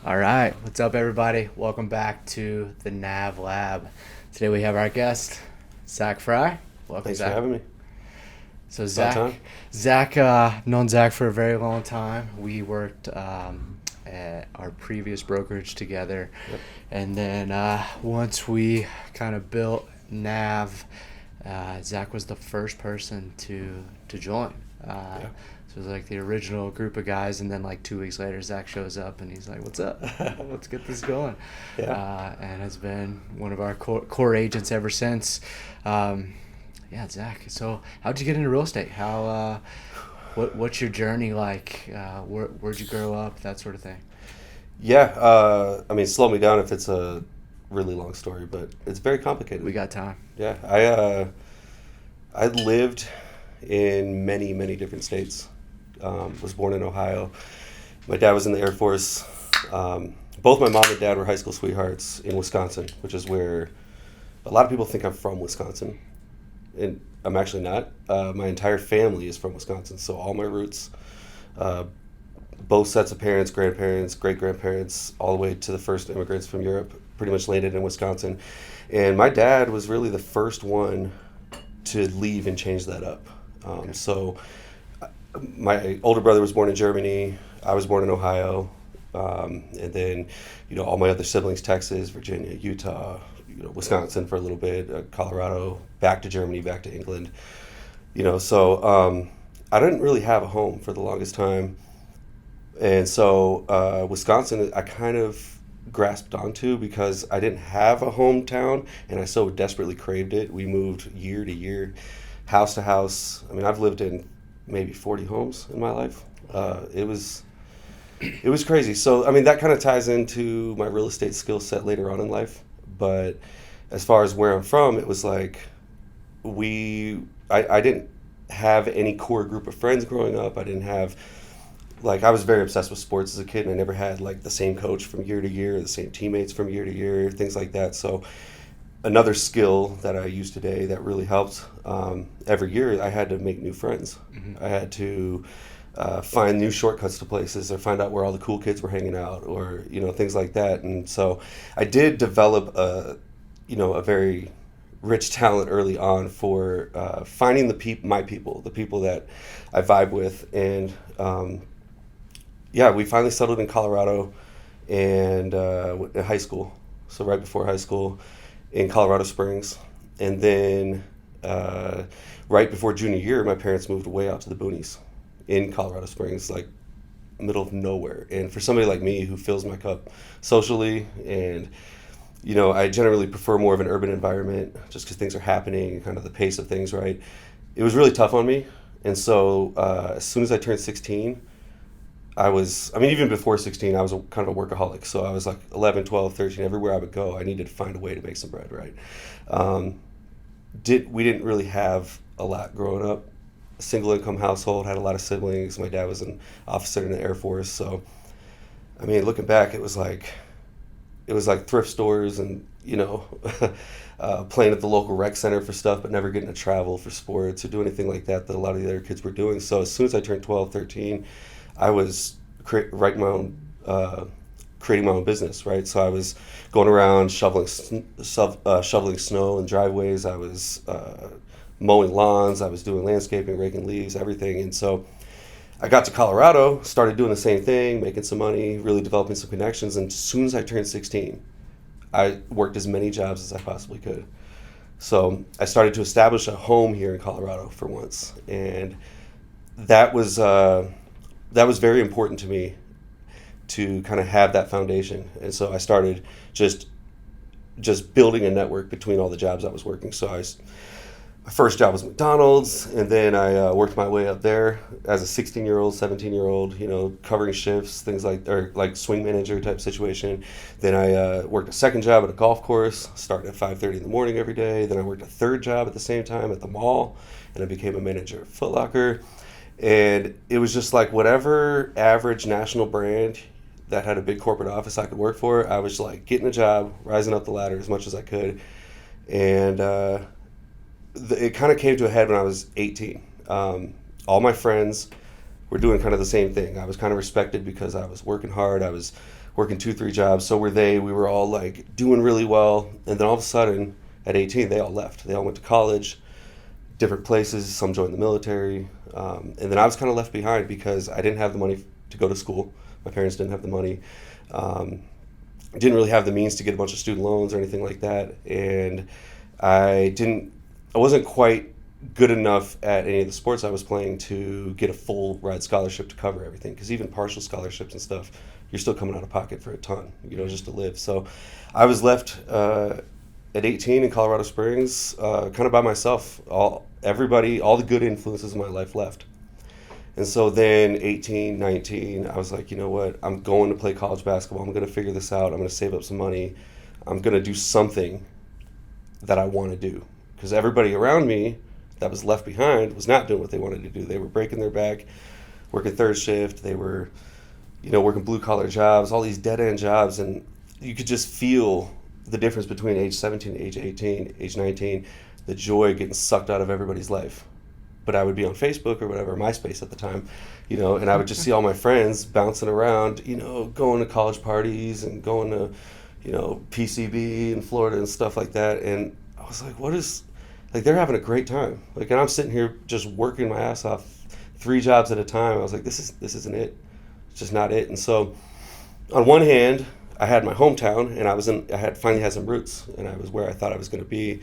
All right, what's up, everybody? Welcome back to the NAV Lab. Today we have our guest, Zach Fry. Welcome, Thanks Zach. for having me. So About time. Zach, known Zach for a very long time. We worked at our previous brokerage together, Yep. and then once we kind of built NAV, Zach was the first person to join. Yeah. So it was like the original group of guys, and then like 2 weeks later, Zach shows up and he's like, "What's up? Let's get this going." Yeah. And has been one of our core agents ever since. Yeah, Zach. So how'd you get into real estate? What's your journey like? Where'd you grow up? That sort of thing. Yeah. Slow me down if it's a really long story, but it's very complicated. We got time. Yeah. I lived in many, many different states. Was born in Ohio. My dad was in the Air Force. Both my mom and dad were high school sweethearts in Wisconsin, which is where a lot of people think I'm from Wisconsin. And I'm actually not. My entire family is from Wisconsin, so all my roots, both sets of parents, grandparents, great-grandparents, all the way to the first immigrants from Europe, pretty much landed in Wisconsin. And my dad was really the first one to leave and change that up. Okay. So my older brother was born in Germany. I was born in Ohio. And then, all my other siblings, Texas, Virginia, Utah, Wisconsin for a little bit, Colorado, back to Germany, back to England. So I didn't really have a home for the longest time. And so Wisconsin, I kind of grasped onto because I didn't have a hometown and I so desperately craved it. We moved year to year, house to house. I've lived in maybe 40 homes in my life. It was crazy. So, that kind of ties into my real estate skill set later on in life. But as far as where I'm from, it was like I didn't have any core group of friends growing up. I didn't have, I was very obsessed with sports as a kid, and I never had, the same coach from year to year, the same teammates from year to year, things like that. So another skill that I use today that really helped, every year I had to make new friends. Mm-hmm. I had to find new shortcuts to places or find out where all the cool kids were hanging out or, things like that. And so I did develop a very rich talent early on for finding my people, the people that I vibe with. And we finally settled in Colorado and in high school. So right before high school in Colorado Springs. And then right before junior year, my parents moved way out to the boonies in Colorado Springs, middle of nowhere. And for somebody like me who fills my cup socially and, I generally prefer more of an urban environment just because things are happening and kind of the pace of things, right? It was really tough on me. And so as soon as I turned 16, even before 16, I was kind of a workaholic. So I was 11, 12, 13, everywhere I would go, I needed to find a way to make some bread, right? We didn't really have a lot growing up. Single income household, had a lot of siblings. My dad was an officer in the Air Force. So, looking back, it was like thrift stores and, playing at the local rec center for stuff, but never getting to travel for sports or do anything like that a lot of the other kids were doing. So as soon as I turned 12, 13, I was creating my own business, right? So I was going around shoveling snow in driveways. I was mowing lawns. I was doing landscaping, raking leaves, everything. And so I got to Colorado, started doing the same thing, making some money, really developing some connections. And as soon as I turned 16, I worked as many jobs as I possibly could. So I started to establish a home here in Colorado for once. And that was very important to me to kind of have that foundation. And so I started just building a network between all the jobs I was working. So my first job was McDonald's, and then I worked my way up there as a 16-year-old, 17-year-old, covering shifts, things like swing manager type situation. Then I worked a second job at a golf course, starting at 5:30 in the morning every day. Then I worked a third job at the same time at the mall, and I became a manager at Foot Locker. And it was just whatever average national brand that had a big corporate office I could work for, I was getting a job, rising up the ladder as much as I could. And it kind of came to a head when I was 18. All my friends were doing kind of the same thing. I was kind of respected because I was working hard. I was working 2-3 jobs. So were they. We were all like doing really well. And then all of a sudden at 18, they all left. They all went to college, different places. Some joined the military. And then I was kind of left behind because I didn't have the money to go to school. My parents didn't have the money. Didn't really have the means to get a bunch of student loans or anything like that. And I wasn't quite good enough at any of the sports I was playing to get a full ride scholarship to cover everything. Because even partial scholarships and stuff, you're still coming out of pocket for a ton, just to live. So I was left at 18 in Colorado Springs, kind of by myself. All the good influences in my life left. And so then 18, 19, I was like, you know what? I'm going to play college basketball. I'm going to figure this out. I'm going to save up some money. I'm going to do something that I want to do. Because everybody around me that was left behind was not doing what they wanted to do. They were breaking their back, working third shift. They were, working blue-collar jobs, all these dead-end jobs. And you could just feel the difference between age 17, age 18, age 19, the joy getting sucked out of everybody's life. But I would be on Facebook or whatever, MySpace at the time, and I would just see all my friends bouncing around, going to college parties and going to, PCB in Florida and stuff like that. And I was like, they're having a great time. Like, and I'm sitting here just working my ass off 3 jobs at a time. I was like, this isn't it. It's just not it. And so on one hand, I had my hometown and I finally had some roots and I was where I thought I was going to be.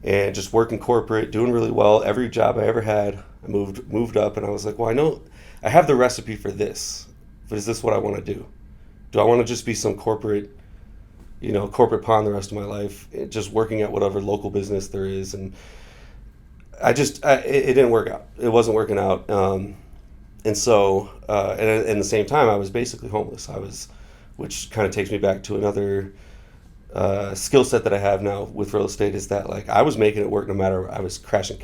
And just working corporate, doing really well. Every job I ever had, I moved up, and I was like, well, I know I have the recipe for this, but is this what I want to do? Do I want to just be some corporate pawn the rest of my life, just working at whatever local business there is? And it didn't work out. It wasn't working out. And so, and at the same time, I was basically homeless. Which kind of takes me back to another skill set that I have now with real estate, is that like I was making it work no matter. I was crashing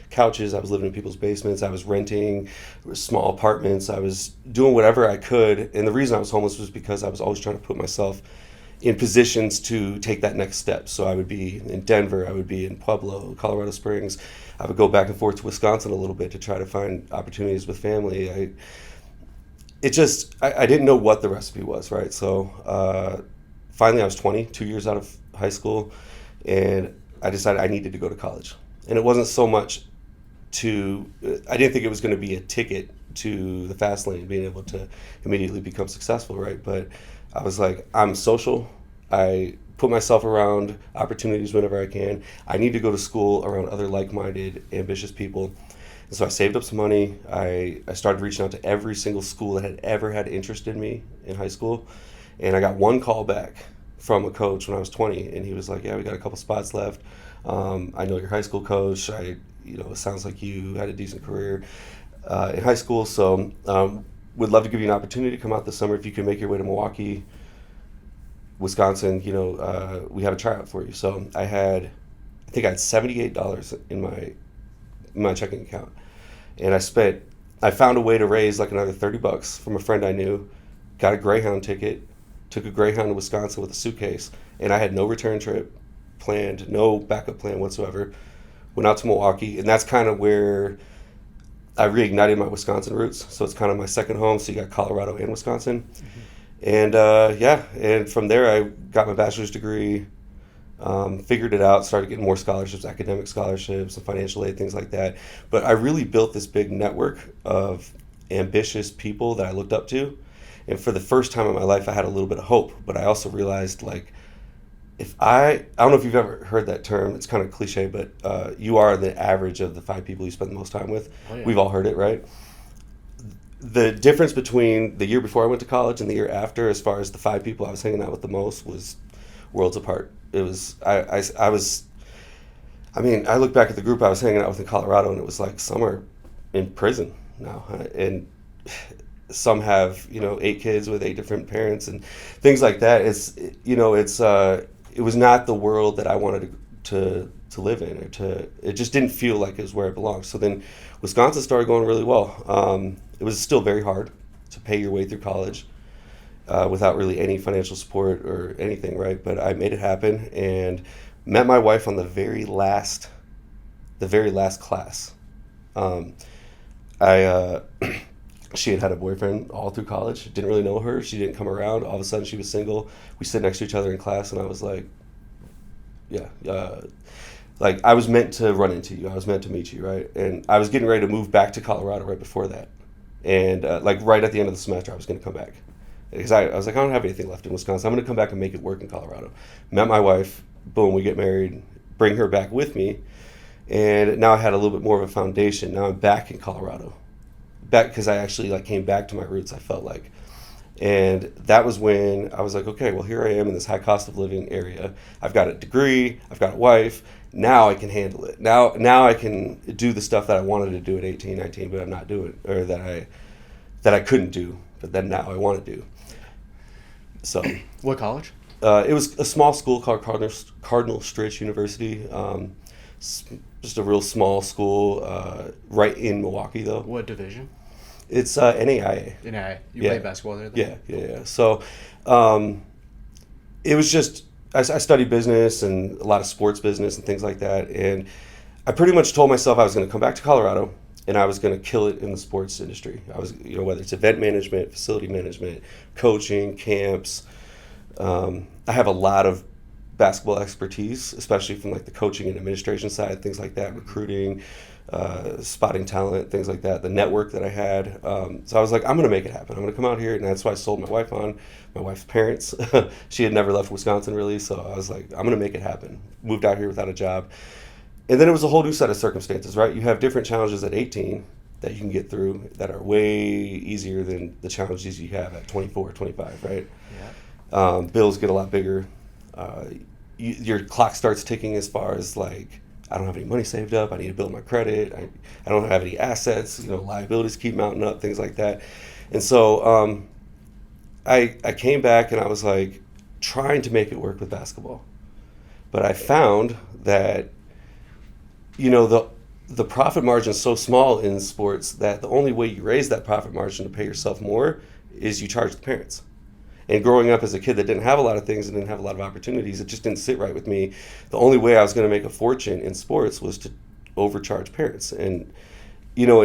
couches, I was living in people's basements, I was renting small apartments, I was doing whatever I could. And the reason I was homeless was because I was always trying to put myself in positions to take that next step. So I would be in Denver, I would be in Pueblo, Colorado Springs. I would go back and forth to Wisconsin a little bit to try to find opportunities with family. I didn't know what the recipe was, right? So finally, I was 20, 2 years out of high school, and I decided I needed to go to college. And it wasn't so much I didn't think it was going to be a ticket to the fast lane, being able to immediately become successful, right? But I was like, I'm social. I put myself around opportunities whenever I can. I need to go to school around other like-minded, ambitious people. And so I saved up some money. I started reaching out to every single school that had ever had interest in me in high school. And I got one call back from a coach when I was 20, and he was like, yeah, we got a couple spots left. I know your high school coach. It sounds like you had a decent career in high school, so would love to give you an opportunity to come out this summer if you can make your way to Milwaukee, Wisconsin. We have a tryout for you. So I think I had $78 in my checking account, and I found a way to raise like another $30 from a friend I knew, got a Greyhound ticket, took a Greyhound to Wisconsin with a suitcase, and I had no return trip planned, no backup plan whatsoever. Went out to Milwaukee, and that's kind of where I reignited my Wisconsin roots. So it's kind of my second home. So you got Colorado and Wisconsin. Mm-hmm. And and from there I got my bachelor's degree, figured it out, started getting more scholarships, academic scholarships and financial aid, things like that. But I really built this big network of ambitious people that I looked up to. And for the first time in my life, I had a little bit of hope. But I also realized, like, I don't know if you've ever heard that term. It's kind of cliche, but you are the average of the 5 people you spend the most time with. Oh, yeah. We've all heard it, right? The difference between the year before I went to college and the year after, as far as the 5 people I was hanging out with the most, was worlds apart. It was, I look back at the group I was hanging out with in Colorado, and it was like some are in prison now. And some have, 8 kids with 8 different parents and things like that. It was not the world that I wanted to live in, it just didn't feel like it was where I belonged. So then Wisconsin started going really well. It was still very hard to pay your way through college without really any financial support or anything, right? But I made it happen and met my wife on the very last class. I She had a boyfriend all through college. Didn't really know her. She didn't come around. All of a sudden, she was single. We sit next to each other in class, and I was like, yeah, like I was meant to run into you. I was meant to meet you, right? And I was getting ready to move back to Colorado right before that. And like right at the end of the semester, I was going to come back. Because I was like, I don't have anything left in Wisconsin. I'm going to come back and make it work in Colorado. Met my wife. Boom, we get married. Bring her back with me. And now I had a little bit more of a foundation. Now I'm back in Colorado. Back because I actually like came back to my roots, I felt like. And that was when I was like, okay, well, here I am in this high cost of living area. I've got a degree. I've got a wife. Now I can handle it. Now I can do the stuff that I wanted to do at 18, 19, but I'm not doing, or that I couldn't do, but then now I want to do. So. What college? It was a small school called Cardinal Stritch University. Just a real small school, right in Milwaukee, though. What division? It's NAIA. NAIA. You played basketball there, though? Yeah. So it was just, I studied business and a lot of sports business and things like that. And I pretty much told myself I was going to come back to Colorado and I was going to kill it in the sports industry. I was, whether it's event management, facility management, coaching, camps. I have a lot of basketball expertise, especially from like the coaching and administration side, things like that, recruiting, spotting talent, things like that, the network that I had. So I was like, I'm going to make it happen. I'm going to come out here. And that's why I sold my wife on, my wife's parents. She had never left Wisconsin really. So I was like, I'm going to make it happen. Moved out here without a job. And then it was a whole new set of circumstances, right? You have different challenges at 18 that you can get through that are way easier than the challenges you have at 24, 25, right? Yeah. Bills get a lot bigger. Your clock starts ticking as far as like, I don't have any money saved up. I need to build my credit. I don't have any assets. Liabilities keep mounting up, things like that. And so I came back and I was like trying to make it work with basketball. But I found that, the profit margin is so small in sports that the only way you raise that profit margin to pay yourself more is you charge the parents. And growing up as a kid that didn't have a lot of things and didn't have a lot of opportunities, it just didn't sit right with me. The only way I was going to make a fortune in sports was to overcharge parents and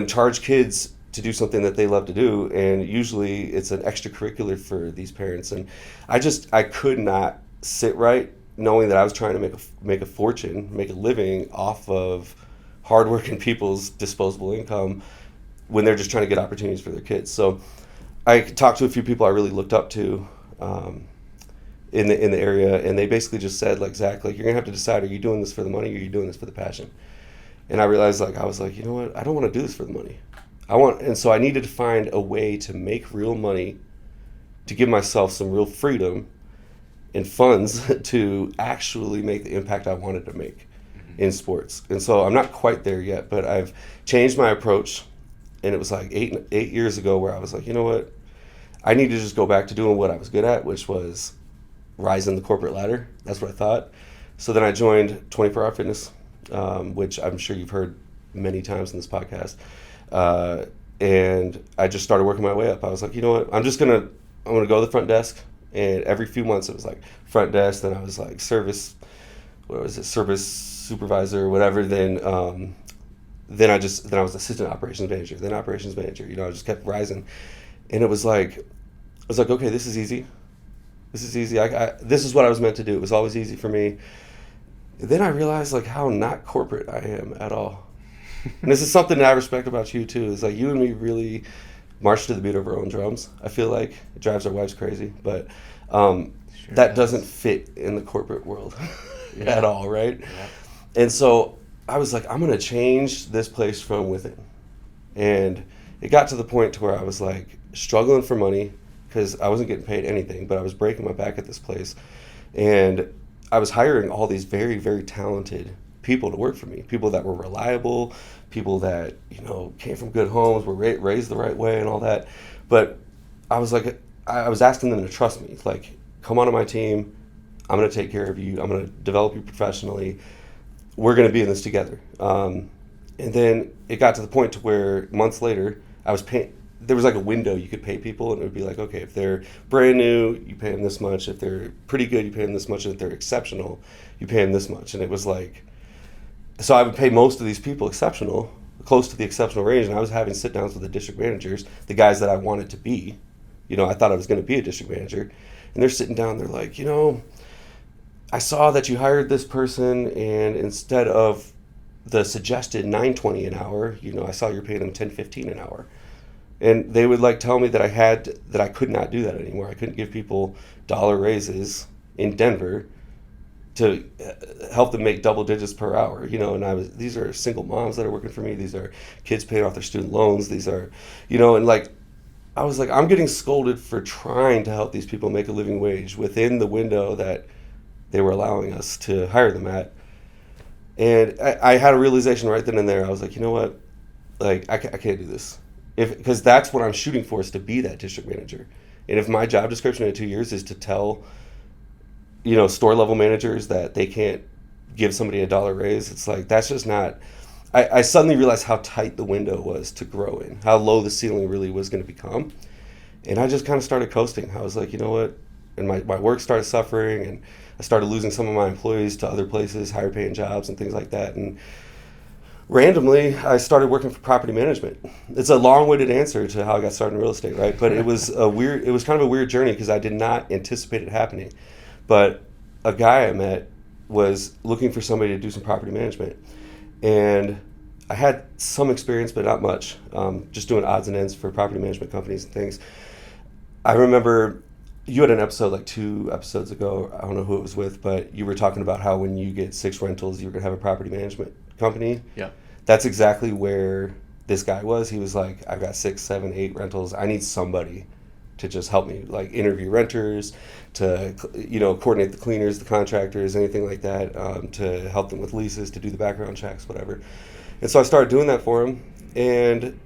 charge kids to do something that they love to do. And usually it's an extracurricular for these parents. And I could not sit right knowing that I was trying to make a fortune, make a living off of hardworking people's disposable income when they're just trying to get opportunities for their kids. So I talked to a few people I really looked up to in the area, and they basically just said, like, Zach, like, you're gonna have to decide: are you doing this for the money, or are you doing this for the passion? And I realized, like, I was like, you know what? I don't want to do this for the money. And so I needed to find a way to make real money, to give myself some real freedom and funds to actually make the impact I wanted to make in sports. And so I'm not quite there yet, but I've changed my approach. And it was like eight years ago where I was like, you know what? I need to just go back to doing what I was good at, which was rising the corporate ladder. That's what I thought. So then I joined 24 Hour Fitness, which I'm sure you've heard many times in this podcast. And I just started working my way up. I was like, you know what? I'm going to go to the front desk. And every few months it was like front desk. Then I was like service supervisor or whatever. Then I was assistant operations manager, then operations manager. I just kept rising. And it was like, okay, this is easy. This is what I was meant to do. It was always easy for me. And then I realized like how not corporate I am at all. And this is something that I respect about you too, is like you and me really march to the beat of our own drums. I feel like it drives our wives crazy, but that doesn't fit in the corporate world at all, right? Yeah. And so I was like, I'm going to change this place from within. And it got to the point to where I was like struggling for money because I wasn't getting paid anything, but I was breaking my back at this place. And I was hiring all these very, very talented people to work for me, people that were reliable, people that, came from good homes, were raised the right way and all that. But I was like, I was asking them to trust me. Like, come onto my team. I'm going to take care of you. I'm going to develop you professionally. We're going to be in this together. And then it got to the point to where months later, there was like a window you could pay people, and it would be like, okay, if they're brand new, you pay them this much. If they're pretty good, you pay them this much. And if they're exceptional, you pay them this much. And it was like, so I would pay most of these people exceptional, close to the exceptional range, and I was having sit downs with the district managers, the guys that I wanted to be. I thought I was going to be a district manager, and they're sitting down. They're like, I saw that you hired this person, and instead of the suggested $9.20 an hour, I saw you're paying them $10.15 an hour. And they would like tell me that I could not do that anymore. I couldn't give people dollar raises in Denver to help them make double digits per hour, and these are single moms that are working for me. These are kids paying off their student loans. These are, and like, I was like, I'm getting scolded for trying to help these people make a living wage within the window that they were allowing us to hire them at. And I had a realization right then and there. I was like, you know what? Like, I can't do this. Because that's what I'm shooting for, is to be that district manager. And if my job description in 2 years is to tell, store level managers that they can't give somebody a dollar raise, it's like, that's just not. I suddenly realized how tight the window was to grow in, how low the ceiling really was going to become. And I just kind of started coasting. I was like, you know what? And my work started suffering, and I started losing some of my employees to other places, higher paying jobs and things like that. And randomly, I started working for property management. It's a long-winded answer to how I got started in real estate, right? But it was kind of a weird journey, because I did not anticipate it happening. But a guy I met was looking for somebody to do some property management. And I had some experience, but not much, just doing odds and ends for property management companies and things. I remember you had an episode like 2 episodes ago, I don't know who it was with, but you were talking about how when you get 6 rentals, you're going to have a property management company. Yeah. That's exactly where this guy was. He was like, I've got 6, 7, 8 rentals. I need somebody to just help me, like interview renters, to coordinate the cleaners, the contractors, anything like that, to help them with leases, to do the background checks, whatever. And so I started doing that for him, and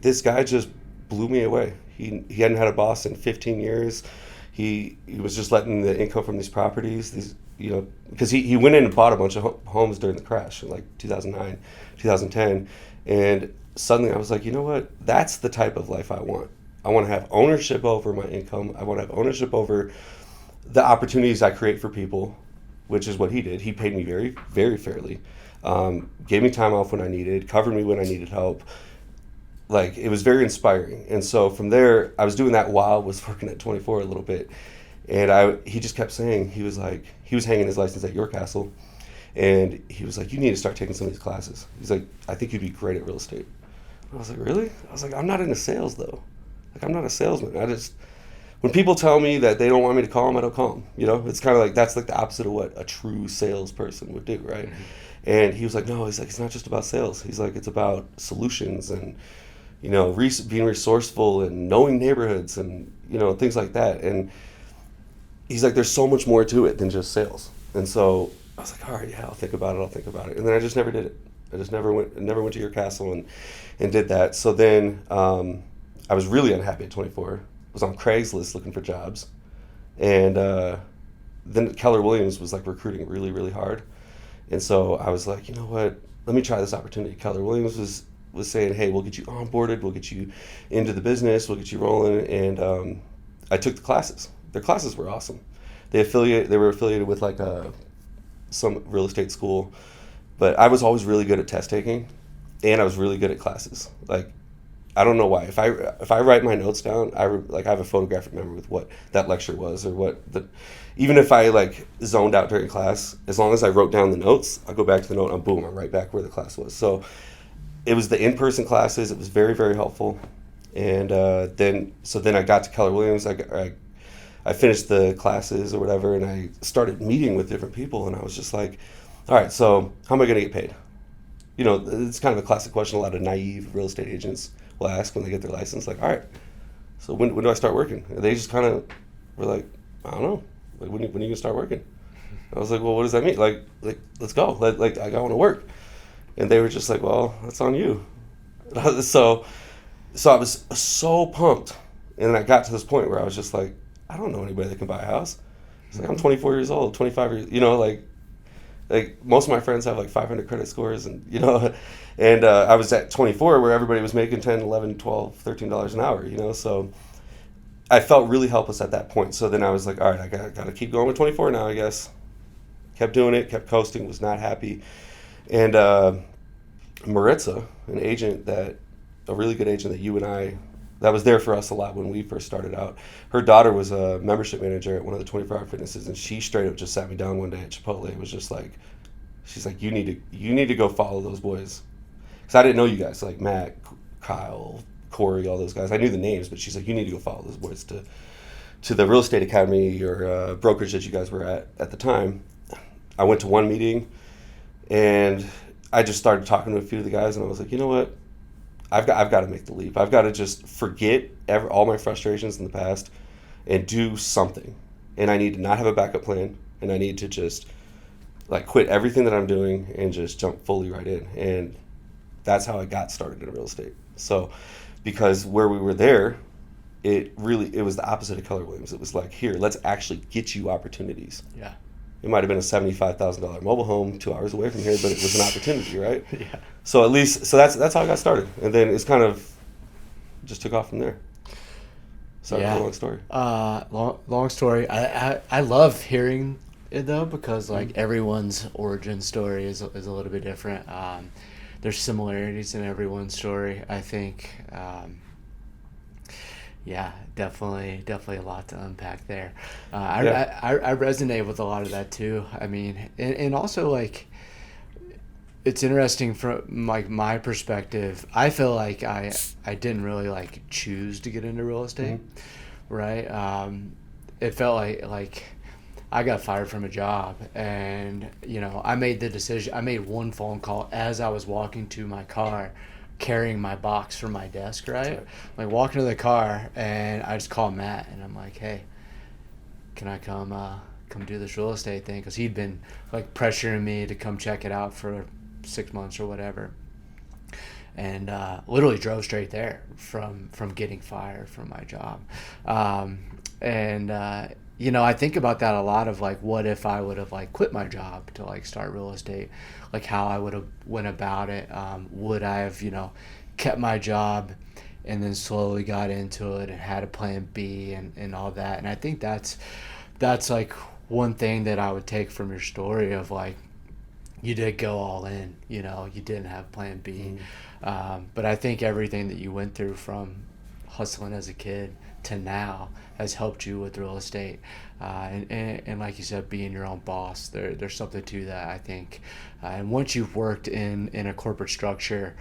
this guy just blew me away. He hadn't had a boss in 15 years. He was just letting the income from these properties, because he went in and bought a bunch of homes during the crash in like 2009, 2010, and suddenly I was like, you know what? That's the type of life I want. I want to have ownership over my income. I want to have ownership over the opportunities I create for people, which is what he did. He paid me very, very fairly, gave me time off when I needed, covered me when I needed help. Like, it was very inspiring. And so from there, I was doing that while I was working at 24 a little bit. And he just kept saying, he was hanging his license at York Castle. And he was like, you need to start taking some of these classes. He's like, I think you'd be great at real estate. I was like, really? I was like, I'm not into sales, though. Like, I'm not a salesman. When people tell me that they don't want me to call them, I don't call them. It's kind of like, that's like the opposite of what a true salesperson would do, right? Mm-hmm. And he was like, no, it's not just about sales. He's like, it's about solutions and, being resourceful and knowing neighborhoods and, things like that. And he's like, there's so much more to it than just sales. And so I was like, all right, yeah, I'll think about it. And then I just never did it. I just never went to your castle and did that. So then I was really unhappy at 24. I was on Craigslist looking for jobs. And then Keller Williams was like recruiting really, really hard. And so I was like, you know what, let me try this opportunity. Keller Williams was saying, hey, we'll get you onboarded, we'll get you into the business, we'll get you rolling. And I took the classes. Their classes were awesome. They were affiliated with like some real estate school. But I was always really good at test taking, and I was really good at classes. Like, I don't know why. If I write my notes down, I have a photographic memory with what that lecture was, or even if I like zoned out during class, as long as I wrote down the notes, I'll go back to the note and boom, I'm right back where the class was. So it was the in-person classes. It was very, very helpful. And then I got to Keller Williams. I finished the classes or whatever, and I started meeting with different people, and I was just like, all right, so how am I going to get paid? It's kind of a classic question a lot of naive real estate agents will ask when they get their license. Like, all right, so when do I start working? And they just kind of were like, I don't know. Like, when are you going to start working? I was like, well, what does that mean? Like let's go. Like, I want to work. And they were just like, well, that's on you. So I was so pumped. And then I got to this point where I was just like, I don't know anybody that can buy a house. It's like, I'm 24 years old, 25 years, like most of my friends have like 500 credit scores, and and I was at 24 where everybody was making 10, 11, 12, $13 an hour, so I felt really helpless at that point. So then I was like, all right, I got to keep going with 24 now, I guess. Kept doing it, kept coasting, was not happy. And Maritza, a really good agent that you and I, that was there for us a lot when we first started out. Her daughter was a membership manager at one of the 24-hour fitnesses, and she straight up just sat me down one day at Chipotle. It was just like, she's like, you need to go follow those boys. Because I didn't know you guys, like Matt, Kyle, Corey, all those guys. I knew the names, but she's like, you need to go follow those boys to the real estate academy or brokerage that you guys were at the time. I went to one meeting, and I just started talking to a few of the guys, and I was like, you know what? I've got to make the leap. I've got to just forget all my frustrations in the past and do something. And I need to not have a backup plan, and I need to just like quit everything that I'm doing and just jump fully right in. And that's how I got started in real estate. So because where we were there, it was the opposite of Keller Williams. It was like, here, let's actually get you opportunities. Yeah. It might have been a $75,000 mobile home 2 hours away from here, but it was an opportunity, right? Yeah. So that's how I got started, and then it's kind of just took off from there. Sorry, yeah. Long story. Long story. I love hearing it though, because like everyone's origin story is a little bit different. There's similarities in everyone's story, I think. Yeah, definitely a lot to unpack there. I resonate with a lot of that too. I mean, and also like, it's interesting from like my perspective. I feel like I didn't really like choose to get into real estate, right? It felt like I got fired from a job, and I made the decision. I made one phone call as I was walking to my car, carrying my box from my desk, right? Like walking to the car, and I just called Matt, and I'm like, hey, can I come do this real estate thing? Because he'd been like pressuring me to come check it out for 6 months or whatever, and literally drove straight there from getting fired from my job. I think about that a lot, of like, what if I would have like quit my job to like start real estate, like how I would have went about it. Would I have kept my job and then slowly got into it and had a plan B and all that? And I think that's like one thing that I would take from your story of like, you did go all in, you didn't have plan B. But I think everything that you went through from hustling as a kid to now has helped you with real estate. And like you said, being your own boss, there's something to that, I think. And once you've worked in a corporate structure,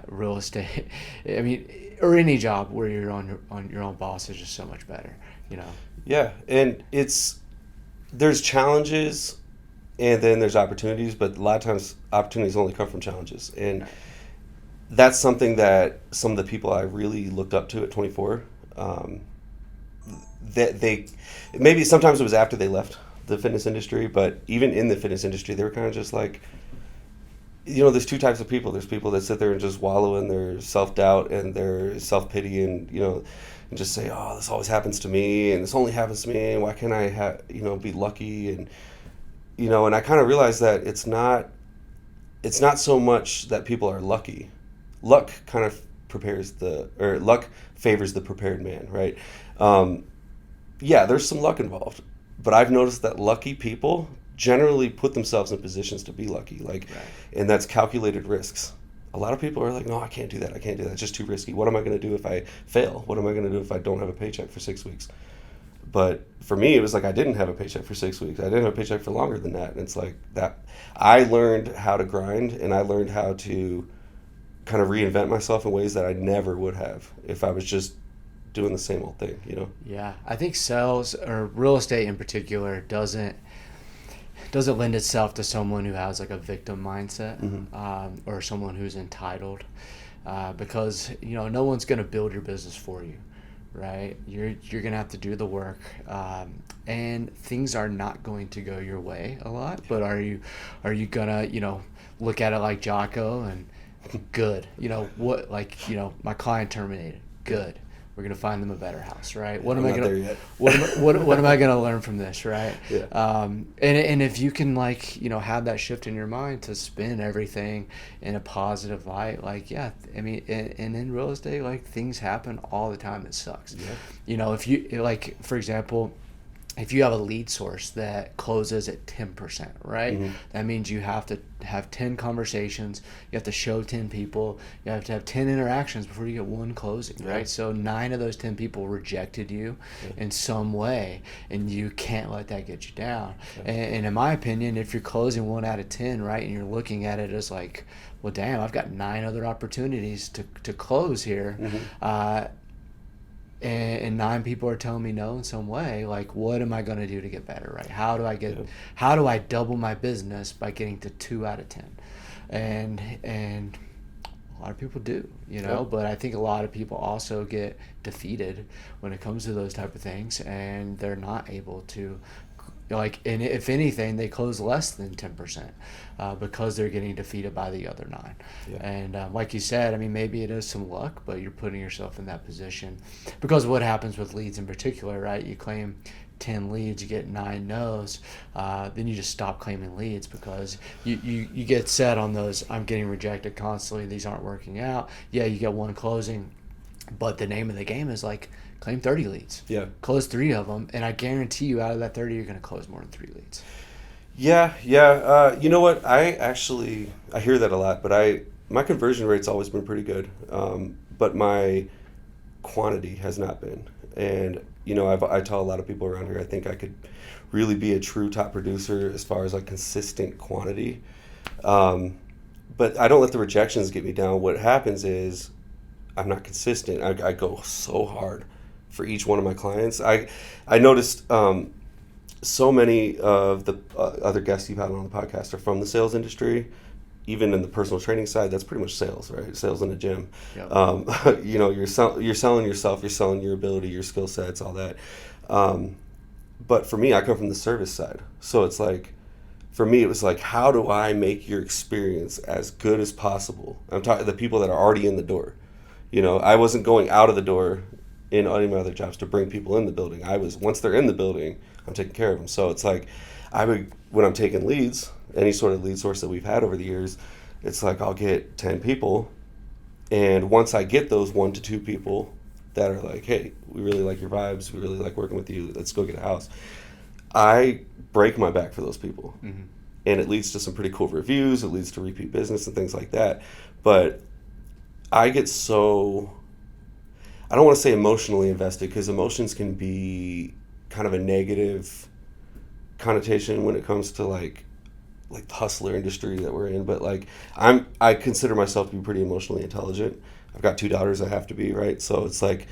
real estate, I mean, or any job where you're on your own boss is just so much better, Yeah, and there's challenges, and then there's opportunities, but a lot of times opportunities only come from challenges. And that's something that some of the people I really looked up to at 24, that they, maybe sometimes it was after they left the fitness industry, but even in the fitness industry, they were kind of just like, there's two types of people. There's people that sit there and just wallow in their self-doubt and their self-pity, and and just say, oh, this always happens to me, and this only happens to me, and why can't I be lucky? And and I kind of realized that it's not so much that people are lucky. Luck kind of luck favors the prepared man, right? Yeah, there's some luck involved, but I've noticed that lucky people generally put themselves in positions to be lucky, and that's calculated risks. A lot of people are like, no, I can't do that. It's just too risky. What am I going to do if I fail? What am I going to do if I don't have a paycheck for 6 weeks? But for me, it was like I didn't have a paycheck for 6 weeks. I didn't have a paycheck for longer than that. And it's like that. I learned how to grind, and I learned how to kind of reinvent myself in ways that I never would have if I was just doing the same old thing, Yeah, I think sales, or real estate in particular, doesn't lend itself to someone who has like a victim mindset, or someone who's entitled, because no one's going to build your business for you, right? You're going to have to do the work, and things are not going to go your way a lot. But are you gonna look at it like Jocko and good, my client terminated, good, we're gonna find them a better house, right? What am I gonna what am I gonna learn from this, right? Yeah. And if you can have that shift in your mind to spin everything in a positive light, I mean, and in real estate, things happen all the time that sucks. Yeah. If you for example, if you have a lead source that closes at 10%, right? Mm-hmm. That means you have to have 10 conversations, you have to show 10 people, you have to have 10 interactions before you get one closing, right? So 9 of those 10 people rejected you in some way, and you can't let that get you down. And in my opinion, if you're closing 1 out of 10, right, and you're looking at it as like, well, damn, I've got 9 other opportunities to close here, and 9 people are telling me no in some way, like, what am I going to do to get better, right? How do I double my business by getting to 2 out of 10? And a lot of people do, but I think a lot of people also get defeated when it comes to those type of things, and they're not able to, and if anything, they close less than 10% because they're getting defeated by the other 9. And like you said, I mean, maybe it is some luck, but you're putting yourself in that position. Because what happens with leads in particular, right? You claim 10 leads, you get 9 no's, then you just stop claiming leads because you get set on those, I'm getting rejected constantly, these aren't working out. Yeah, you get 1 closing, but the name of the game is like, claim 30 leads. Yeah. Close 3 of them, and I guarantee you out of that 30, you're going to close more than 3 leads. Yeah. You know what? I hear that a lot, but my conversion rate's always been pretty good, but my quantity has not been. And, I tell a lot of people around here, I think I could really be a true top producer as far as like consistent quantity. But I don't let the rejections get me down. What happens is I'm not consistent. I go so hard for each one of my clients. I noticed so many of the other guests you've had on the podcast are from the sales industry. Even in the personal training side, that's pretty much sales, right? Sales in a gym. Yep. You're selling yourself, you're selling your ability, your skill sets, all that. But for me, I come from the service side. So it's like, for me, it was like, how do I make your experience as good as possible? I'm talking the people that are already in the door. I wasn't going out of the door in any of my other jobs to bring people in the building. Once they're in the building, I'm taking care of them. So it's like, when I'm taking leads, any sort of lead source that we've had over the years, it's like I'll get 10 people, and once I get those 1 to 2 people that are like, hey, we really like your vibes, we really like working with you, let's go get a house, I break my back for those people. Mm-hmm. And it leads to some pretty cool reviews, it leads to repeat business and things like that. But I get so, I don't want to say emotionally invested, because emotions can be kind of a negative connotation when it comes to like the hustler industry that we're in. But like I consider myself to be pretty emotionally intelligent. I've got 2 daughters, I have to be, right? So it's like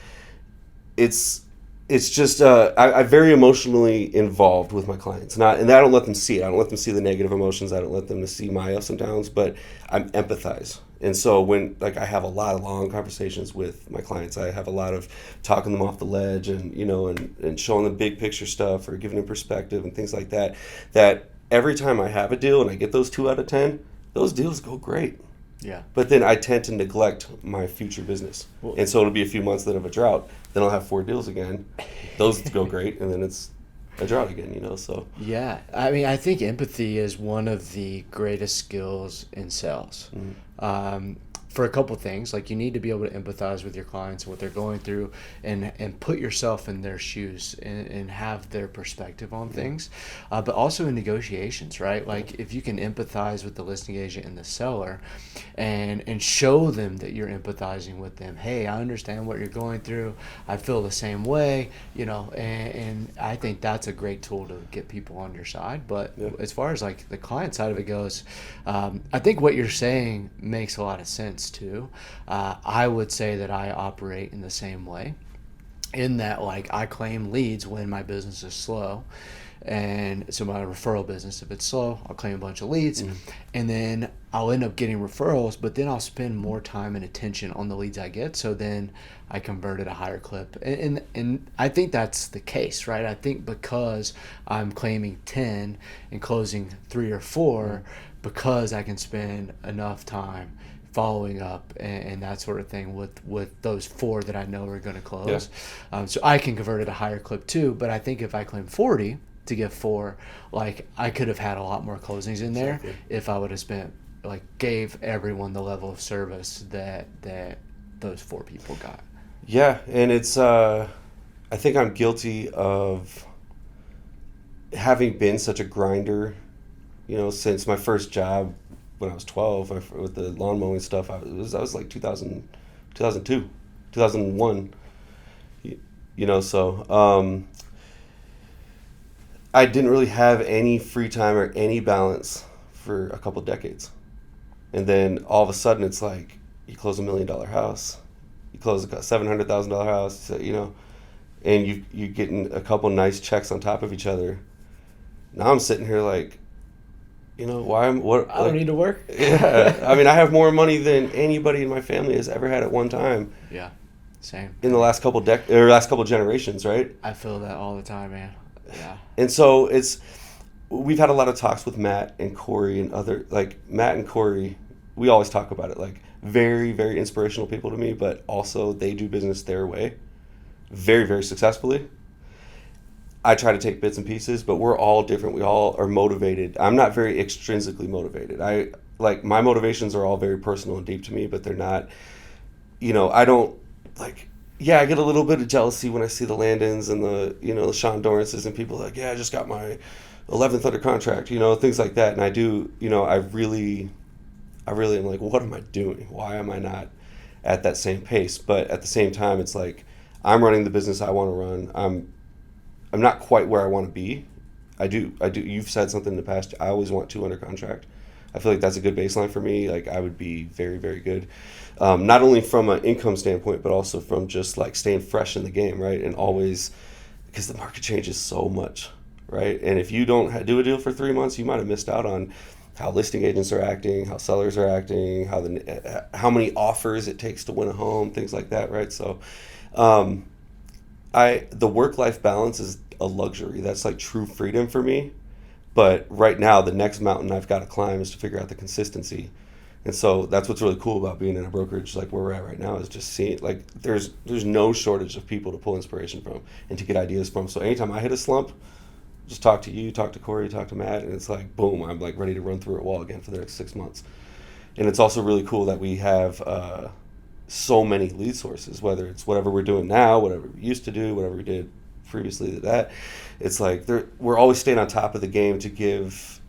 it's just I'm very emotionally involved with my clients. And I don't let them see it. I don't let them see the negative emotions. I don't let them see my ups and downs, but I empathize. And so when I have a lot of long conversations with my clients, I have a lot of talking them off the ledge and and showing them big picture stuff or giving them perspective and things like that. That every time I have a deal and I get those 2 out of 10, those deals go great. Yeah. But then I tend to neglect my future business. Well, and so it'll be a few months that of a drought. Then I'll have 4 deals again. Those go great, and then it's a drought again, so. Yeah. I mean, I think empathy is one of the greatest skills in sales. Mm-hmm. For a couple things, like you need to be able to empathize with your clients and what they're going through, and put yourself in their shoes and have their perspective on things, but also in negotiations, right? Like if you can empathize with the listing agent and the seller, and show them that you're empathizing with them. Hey, I understand what you're going through. I feel the same way, and I think that's a great tool to get people on your side. But as far as like the client side of it goes, I think what you're saying makes a lot of sense too. I would say that I operate in the same way, in that like I claim leads when my business is slow. And so my referral business, if it's slow, I'll claim a bunch of leads, and then I'll end up getting referrals, but then I'll spend more time and attention on the leads I get. So then I convert at a higher clip. And I think that's the case, right? I think because I'm claiming 10 and closing 3 or 4, because I can spend enough time following up and that sort of thing with those 4 that I know are going to close. Yeah. So I can convert at a higher clip too. But I think if I claim 40 to get 4, like I could have had a lot more closings in there if I would have gave everyone the level of service that those 4 people got. Yeah, and it's I think I'm guilty of having been such a grinder, since my first job when I was 12 with the lawn mowing stuff, I was like 2002, 2001, so I didn't really have any free time or any balance for a couple decades. And then all of a sudden it's like you close $1 million house, you close a $700,000 house, and you're getting a couple nice checks on top of each other. Now I'm sitting here like, I don't need to work. Yeah. I mean, I have more money than anybody in my family has ever had at one time. Yeah. Same. In the last couple generations, right? I feel that all the time, man. Yeah. And so we've had a lot of talks with Matt and Corey and Matt and Corey, we always talk about it, like very, very inspirational people to me, but also they do business their way very, very successfully. I try to take bits and pieces, but we're all different. We all are motivated. I'm not very extrinsically motivated. My motivations are all very personal and deep to me, but they're not, I don't I get a little bit of jealousy when I see the Landons and the Sean Dorrances and people like, I just got my 11th under contract, things like that. And I do, I really am like, what am I doing? Why am I not at that same pace? But at the same time, it's like, I'm running the business I want to run. I'm not quite where I want to be. I do. You've said something in the past. I always want 2 under contract. I feel like that's a good baseline for me. Like, I would be very, very good. Not only from an income standpoint, but also from just like staying fresh in the game, right? And always, because the market changes so much, right? And if you don't do a deal for 3 months, you might have missed out on how listing agents are acting, how sellers are acting, how many offers it takes to win a home, things like that, right? So, the work-life balance is a luxury. That's like true freedom for me. But right now, the next mountain I've got to climb is to figure out the consistency. And so that's what's really cool about being in a brokerage like where we're at right now, is just seeing, like, there's no shortage of people to pull inspiration from and to get ideas from. So anytime I hit a slump, just talk to you, talk to Corey, talk to Matt, and it's like, boom, I'm like ready to run through a wall again for the next 6 months. And it's also really cool that we have so many lead sources, whether it's whatever we're doing now, whatever we used to do, whatever we did previously to that. It's like we're always staying on top of the game to give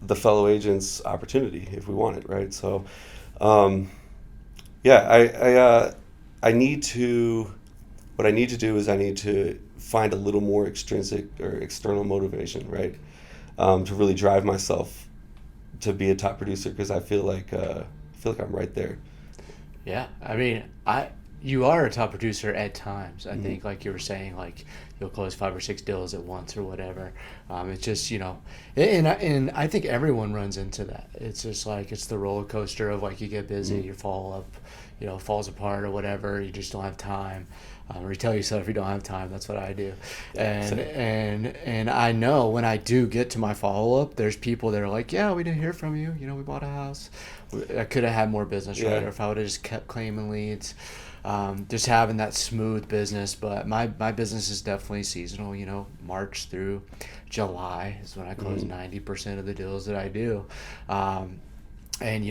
the fellow agents opportunity if we want it, right? So, I need to. What I need to do is I need to find a little more extrinsic or external motivation, right, to really drive myself to be a top producer, because I feel like I'm right there. Yeah, I mean, you are a top producer at times. I think, like you were saying, like you'll close 5 or 6 deals at once or whatever. It's just, and I think everyone runs into that. It's just like, it's the roller coaster of like, you get busy, you fall up, falls apart or whatever. You just don't have time. Or you tell yourself you don't have time. That's what I do. And I know when I do get to my follow-up, there's people that are like, yeah, we didn't hear from you. We bought a house. I could have had more business, right? Or if I would have just kept claiming leads. Just having that smooth business. But my business is definitely seasonal. March through July is when I close 90% of the deals that I do. And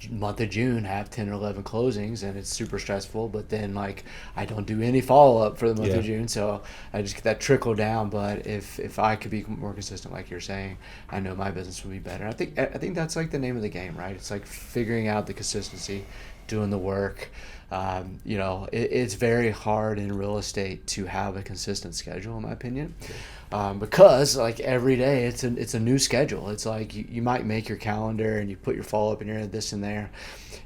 month of June have 10 or 11 closings, and it's super stressful. But then I don't do any follow-up for the month of June, so I just get that trickle down. But if I could be more consistent, like you're saying, I know my business would be better. I think that's like the name of the game, right? It's like figuring out the consistency, doing the work. It's very hard in real estate to have a consistent schedule, in my opinion, because like every day it's a new schedule. It's like you might make your calendar and you put your follow up in your this and there,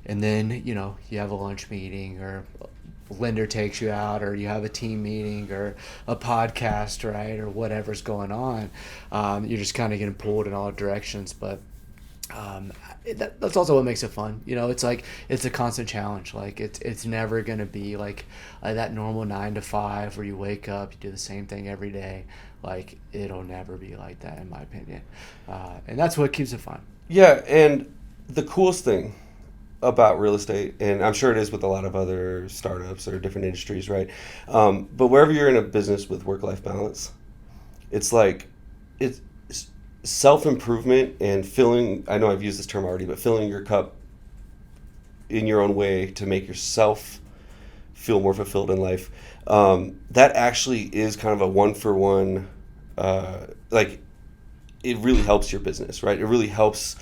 and then you have a lunch meeting, or a lender takes you out, or you have a team meeting, or a podcast, right, or whatever's going on. You're just kind of getting pulled in all directions, but that's also what makes it fun. It's like, it's a constant challenge. Like it's never going to be like that normal 9 to 5 where you wake up, you do the same thing every day. Like, it'll never be like that, in my opinion. And that's what keeps it fun. Yeah. And the coolest thing about real estate, and I'm sure it is with a lot of other startups or different industries, right? But wherever you're in a business with work-life balance, it's like, it's self-improvement and filling, I know I've used this term already, but filling your cup in your own way to make yourself feel more fulfilled in life. That actually is kind of a one-for-one like it really helps your business, right? It really helps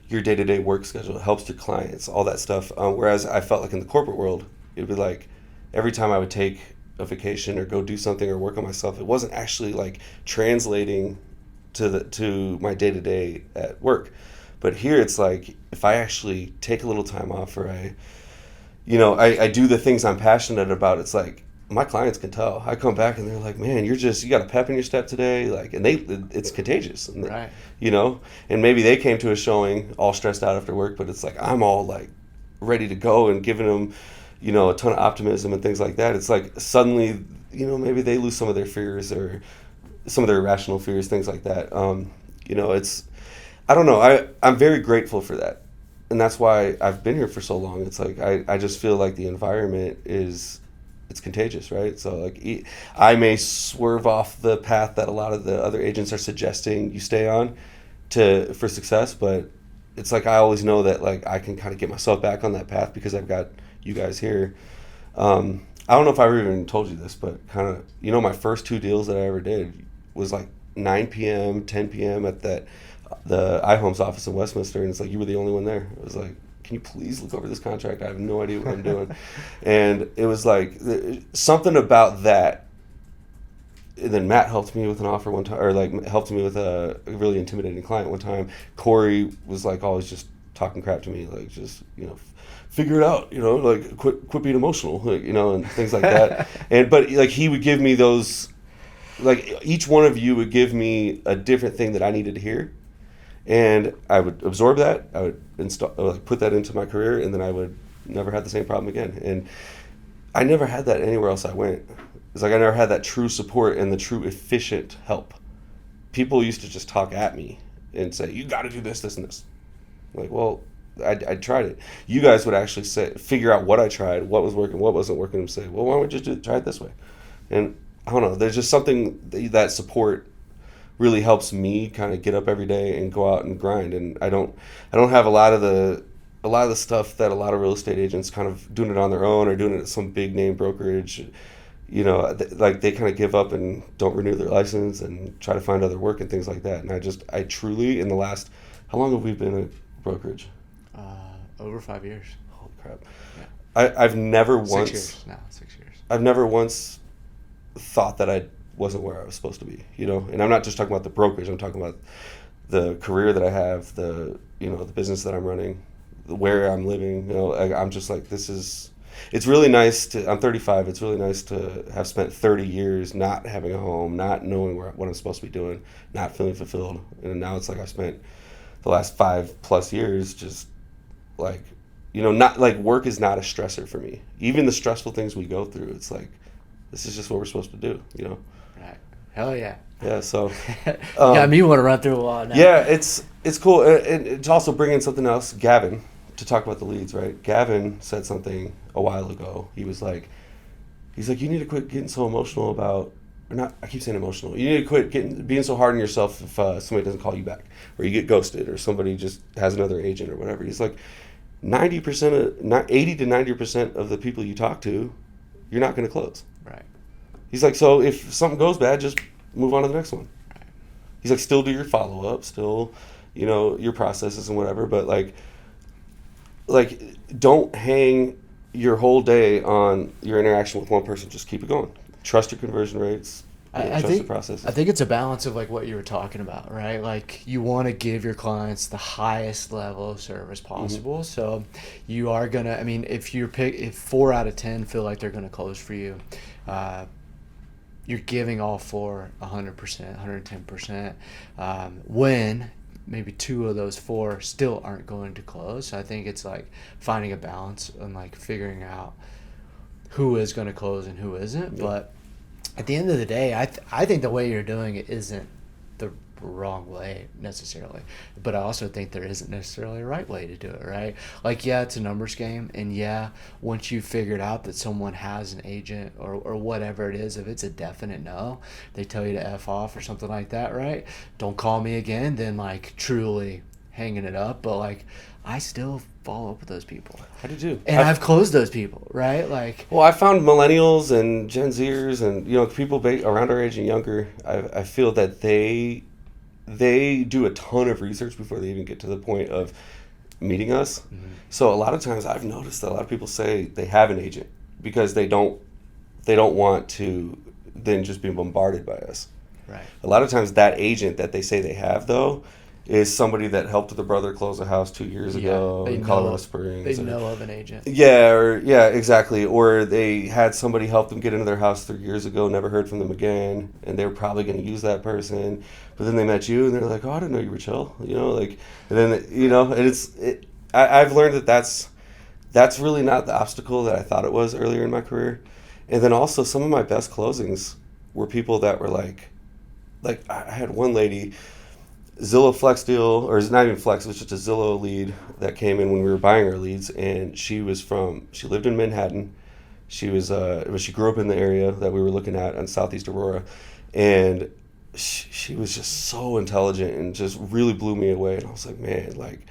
your day-to-day work schedule. It helps your clients, all that stuff. Whereas I felt like in the corporate world, it'd be like every time I would take a vacation or go do something or work on myself, it wasn't actually like translating to my day-to-day at work. But here it's like if I actually take a little time off, or I do the things I'm passionate about, it's like my clients can tell. I come back and they're like, man, you got a pep in your step today. Like, and it's contagious. And right. And maybe they came to a showing all stressed out after work, but it's like, I'm all like ready to go and giving them, a ton of optimism and things like that. It's like suddenly, maybe they lose some of their fears or some of their irrational fears, things like that. I don't know. I'm very grateful for that. And that's why I've been here for so long. It's like, I just feel like the environment it's contagious, right? So like I may swerve off the path that a lot of the other agents are suggesting you stay on for success, but it's like I always know that like I can kind of get myself back on that path because I've got you guys here. I don't know if I ever even told you this, but kind of my first 2 deals that I ever did was like 9 p.m., 10 p.m. at the iHomes office in Westminster, and it's like you were the only one there. It was like, can you please look over this contract? I have no idea what I'm doing. And it was like something about that. And then Matt helped me with an offer one time, or like helped me with a really intimidating client one time. Corey was like always just talking crap to me, like just, figure it out, like quit being emotional, like, and things like that. But like he would give me those, like each one of you would give me a different thing that I needed to hear. And I would absorb that. I would put that into my career, and then I would never have the same problem again. And I never had that anywhere else I went. It's like I never had that true support and the true efficient help. People used to just talk at me and say, "You got to do this, this, and this." Like, well, I tried it. You guys would actually figure out what I tried, what was working, what wasn't working, and say, "Well, why don't we just try it this way?" And I don't know. There's just something that support really helps me kind of get up every day and go out and grind. And I don't have a lot of the stuff that a lot of real estate agents kind of doing it on their own or doing it at some big name brokerage. Like they kind of give up and don't renew their license and try to find other work and things like that. And I truly, in the last, how long have we been a brokerage? Over 5 years. Holy crap. Yeah. I've never once. 6 years now. 6 years. I've never once thought that I wasn't where I was supposed to be, and I'm not just talking about the brokerage. I'm talking about the career that I have, the business that I'm running, where I'm living. I'm just like, it's really nice I'm 35. It's really nice to have spent 30 years not having a home, not knowing what I'm supposed to be doing, not feeling fulfilled. And now it's like I spent the last 5+ years just like, not like work is not a stressor for me. Even the stressful things we go through, it's like, this is just what we're supposed to do, Right. Hell yeah. Yeah, so got me want to run through a wall now. Yeah, it's cool. And it's also bringing something else. Gavin, to talk about the leads, right? Gavin said something a while ago. He's like, you need to quit getting so emotional about, or not, I keep saying emotional. You need to quit being so hard on yourself if somebody doesn't call you back, or you get ghosted, or somebody just has another agent or whatever. He's like, 80 to 90% of the people you talk to, you're not going to close. Right. He's like, so if something goes bad, just move on to the next one. Right. He's like, still do your follow-up, still, your processes and whatever, but like don't hang your whole day on your interaction with one person. Just keep it going. Trust your conversion rates. Trust the processes. I think it's a balance of like what you were talking about, right? Like you want to give your clients the highest level of service possible. Mm-hmm. So you are gonna. I mean, if 4 out of 10 feel like they're gonna close for you, you're giving all 4 100%, 110%. When maybe 2 of those 4 still aren't going to close. So I think it's like finding a balance and like figuring out who is going to close and who isn't. Yeah. But at the end of the day, I think the way you're doing it isn't the wrong way necessarily, but I also think there isn't necessarily a right way to do it, right? Like, yeah, it's a numbers game, and yeah, once you've figured out that someone has an agent or whatever it is, if it's a definite no, they tell you to F off or something like that, right? Don't call me again, then like truly hanging it up. But like, I still follow up with those people. I do too. And I've closed those people, right? Like, well, I found millennials and Gen Zers and, you know, people around our age and younger. I feel that they do a ton of research before they even get to the point of meeting us. Mm-hmm. So a lot of times I've noticed that a lot of people say they have an agent because they don't want to then just be bombarded by us. Right. A lot of times that agent that they say they have, though, is somebody that helped their brother close a house 2 years ago in Colorado Springs. They know of an agent. Yeah, exactly. Or they had somebody help them get into their house 3 years ago, never heard from them again, and they were probably going to use that person. But then they met you, and they're like, "Oh, I didn't know you were chill," you know, like, and then and I've learned that that's really not the obstacle that I thought it was earlier in my career. And then also some of my best closings were people that were like I had one lady. Zillow Flex deal, or it's not even Flex, it was just a Zillow lead that came in when we were buying our leads, and she lived in Manhattan. She grew up in the area that we were looking at on Southeast Aurora, and she was just so intelligent and just really blew me away. And I was like, man, like,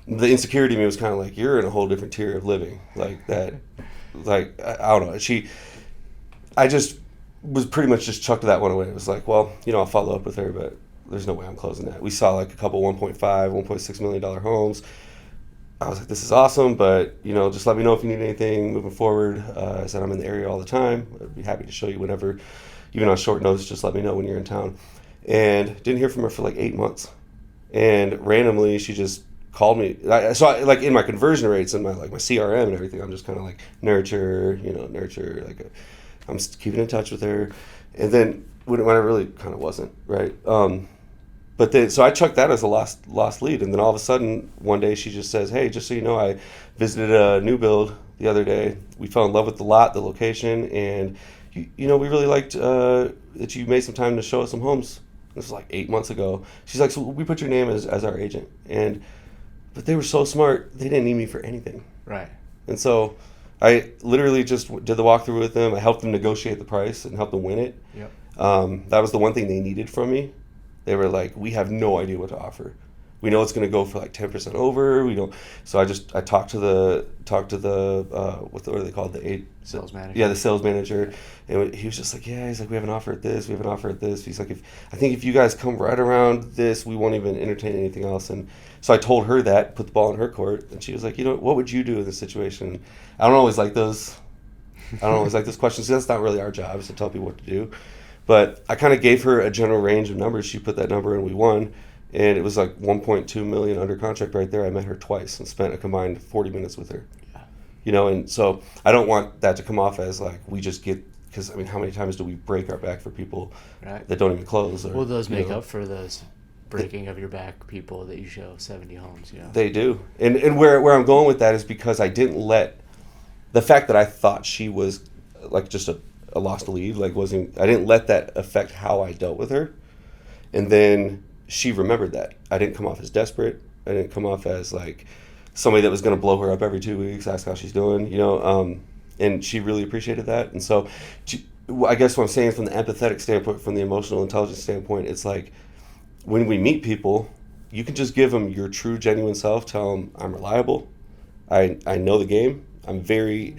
the insecurity in me was kind of like, you're in a whole different tier of living, like that. Like, I don't know. I just was pretty much just chucked that one away. It was like, well, you know, I'll follow up with her, but there's no way I'm closing that. We saw like a couple $1.5, $1.6 million homes. I was like, this is awesome, but, you know, just let me know if you need anything moving forward. I said, I'm in the area all the time. I'd be happy to show you whenever, even on short notice, just let me know when you're in town. And didn't hear from her for like 8 months. And randomly, she just called me. So like in my conversion rates and my CRM and everything, I'm just kind of like nurture, like I'm keeping in touch with her. And then when I really kind of wasn't, right? So I chucked that as a lost lead, and then all of a sudden one day she just says, "Hey, just so you know, I visited a new build the other day. We fell in love with the lot, the location, and you know we really liked that you made some time to show us some homes." This was like 8 months ago. She's like, "So we put your name as our agent," but they were so smart, they didn't need me for anything. Right. And so I literally just did the walkthrough with them. I helped them negotiate the price and helped them win it. Yep. That was the one thing they needed from me. They were like, we have no idea what to offer. We know it's going to go for like 10% over. We don't. So I talked to the what are they called? The sales manager. Yeah, the sales manager, and he was just like, yeah. He's like, we have an offer at this. We have an offer at this. He's like, I think if you guys come right around this, we won't even entertain anything else. And so I told her that, put the ball in her court, and she was like, you know, what would you do in this situation? I don't always like those questions. That's not really our job, is to tell people what to do. But I kind of gave her a general range of numbers. She put that number in, we won. And it was like $1.2 million under contract right there. I met her twice and spent a combined 40 minutes with her. Yeah. You know, and so I don't want that to come off as like we just get, because I mean, how many times do we break our back for people that don't even close? Or, those make up for those breaking of your back people that you show 70 homes. Yeah, they do. And where I'm going with that is because I didn't let the fact that I thought she was like just a lost lead, I didn't let that affect how I dealt with her. And then she remembered that. I didn't come off as desperate. I didn't come off as like somebody that was going to blow her up every 2 weeks, ask how she's doing, you know, and she really appreciated that. And so I guess what I'm saying from the empathetic standpoint, from the emotional intelligence standpoint, it's like when we meet people, you can just give them your true, genuine self. Tell them, I'm reliable. I know the game. I'm very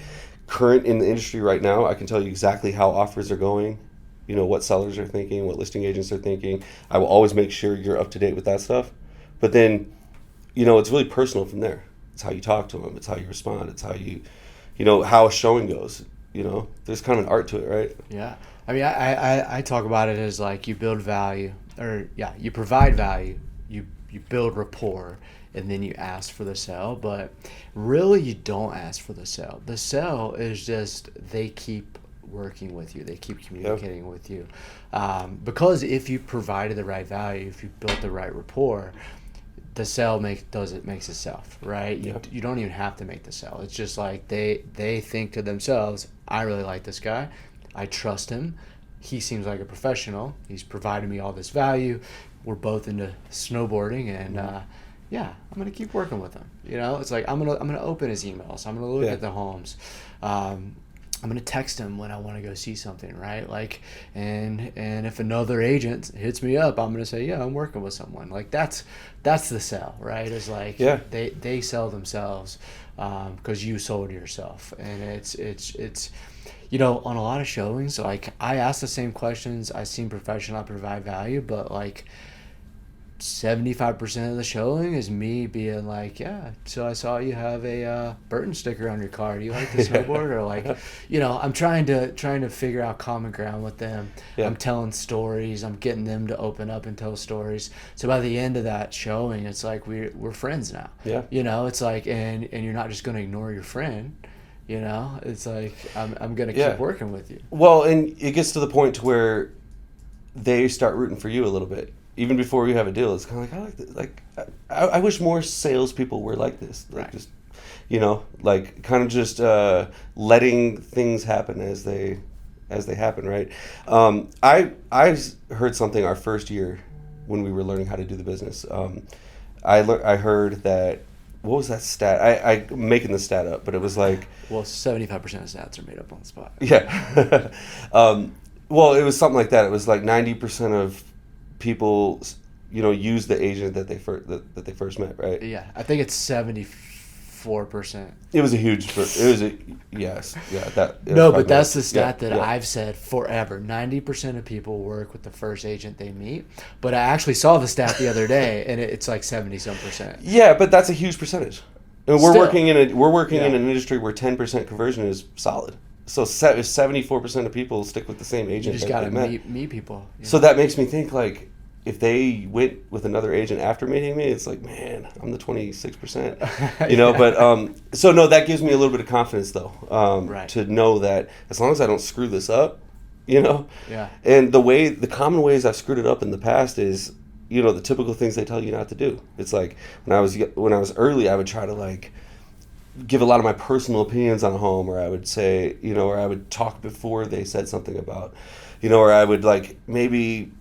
current in the industry right now. I can tell you exactly how offers are going, you know, what sellers are thinking, what listing agents are thinking. I will always make sure you're up to date with that stuff. But then, you know, it's really personal from there. It's how you talk to them. It's how you respond. It's how you know, how a showing goes. You know, there's kind of an art to it, right? Yeah. I mean, I talk about it as like you build value, you provide value, you build rapport, and then you ask for the sale. But really, you don't ask for the sale. The sale is just they keep working with you. They keep communicating with you. Because if you provided the right value, if you built the right rapport, the sale makes itself, right? You don't even have to make the sale. It's just like they think to themselves, I really like this guy. I trust him. He seems like a professional. He's provided me all this value. We're both into snowboarding, and I'm gonna keep working with him. You know, it's like I'm gonna open his emails. I'm gonna look at the homes. I'm going to text him when I want to go see something, right? Like, and if another agent hits me up, I'm going to say, yeah, I'm working with someone. Like, that's the sell, right? It's like, they sell themselves because you sold yourself. And it's you know, on a lot of showings, like, I ask the same questions. I seem professional, I provide value, but like 75% of the showing is me being like, yeah, so I saw you have a Burton sticker on your car. Do you like the snowboard? Or like, you know, I'm trying to figure out common ground with them. Yeah. I'm telling stories. I'm getting them to open up and tell stories. So by the end of that showing, it's like we're friends now. Yeah. You know, it's like, and you're not just going to ignore your friend. You know, it's like, I'm going to keep working with you. Well, and it gets to the point to where they start rooting for you a little bit. Even before you have a deal, it's kind of like, I like this. Like, I wish more salespeople were like this. Like, just, you know, like, kind of just letting things happen as they happen, right? I heard something our first year when we were learning how to do the business. I heard that, what was that stat? I'm making the stat up, but it was like, well, 75% of stats are made up on the spot. Yeah. Well, it was something like that. It was like 90% of people, you know, use the agent that they first met, right? Yeah, I think it's 74%. It was a huge. Yes, yeah. No, but that's the stat that I've said forever. 90% of people work with the first agent they meet. But I actually saw the stat the other day, and it's like 70-some%. Yeah, but that's a huge percentage. And we're working in an industry where 10% conversion is solid. So 74% of people stick with the same agent. You just got to meet people. Yeah. So that makes me think, like, if they went with another agent after meeting me, it's like, man, I'm the 26%. You know, but so no, that gives me a little bit of confidence though, to know that as long as I don't screw this up, you know. Yeah. And the common ways I've screwed it up in the past is, you know, the typical things they tell you not to do. It's like when I was early, I would try to like give a lot of my personal opinions on a home, or I would say, you know, or I would talk before they said something about, you know, or I would like maybe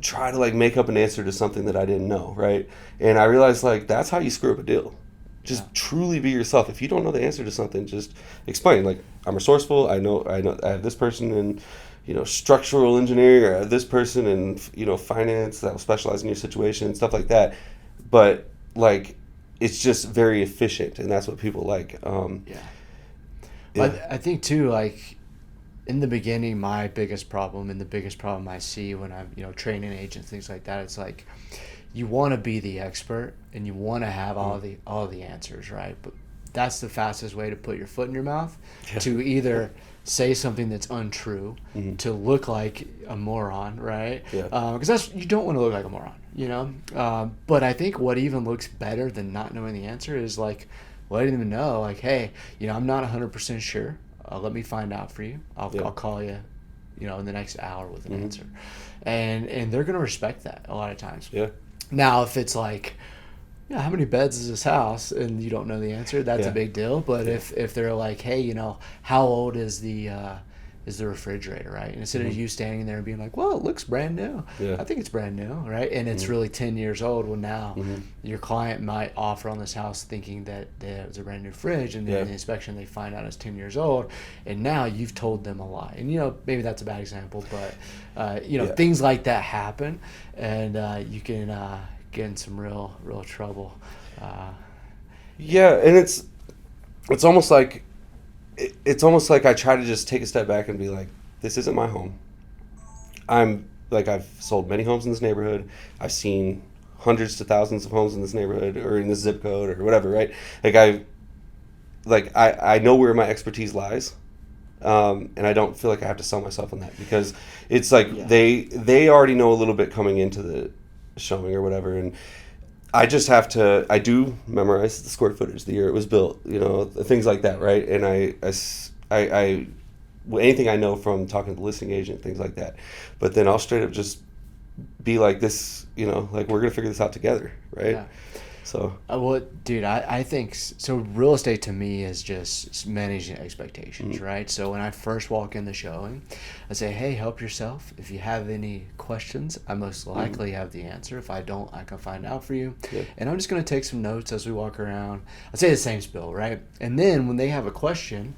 try to like make up an answer to something that I didn't know, right? And I realized like that's how you screw up a deal. Just truly be yourself. If you don't know the answer to something, just explain. Like, I'm resourceful. I know I have this person in, you know, structural engineering, or I have this person in, you know, finance that will specialize in your situation, stuff like that. But like, it's just very efficient, and that's what people like. I think too, like, in the beginning, my biggest problem, and the biggest problem I see when I'm, you know, training agents, things like that, it's like, you want to be the expert and you want to have all the answers, right? But that's the fastest way to put your foot in your mouth, to either say something that's untrue, to look like a moron, right? Because you don't want to look like a moron, you know. But I think what even looks better than not knowing the answer is like letting them know, like, hey, you know, I'm not 100% sure. Let me find out for you. I'll call you, you know, in the next hour with an answer, and they're gonna respect that a lot of times. Yeah. Now, if it's like, how many beds is this house, and you don't know the answer, that's a big deal. But if they're like, hey, you know, how old is the refrigerator, right? And instead of you standing there and being like, well, it looks brand new. I think it's brand new, right? And it's really 10 years old. Well, now your client might offer on this house thinking that it was a brand new fridge, and then in the inspection they find out it's 10 years old, and now you've told them a lie. And, you know, maybe that's a bad example, but, you know, things like that happen, and you can get in some real trouble. And it's almost like, I try to just take a step back and be like, this isn't my home. I've sold many homes in this neighborhood. I've seen hundreds to thousands of homes in this neighborhood or in this zip code or whatever, right? I know where my expertise lies. And I don't feel like I have to sell myself on that, because it's like they already know a little bit coming into the showing or whatever, and I just have to, I do memorize the square footage, the year it was built, you know, things like that, right? And I anything I know from talking to the listing agent, things like that. But then I'll straight up just be like, this, you know, like, we're going to figure this out together, right? Yeah. So. Well, dude, I think, so real estate to me is just managing expectations, right? So when I first walk in the showing, I say, hey, help yourself. If you have any questions, I most likely have the answer. If I don't, I can find out for you. Yeah. And I'm just going to take some notes as we walk around. I say the same spiel, right? And then when they have a question,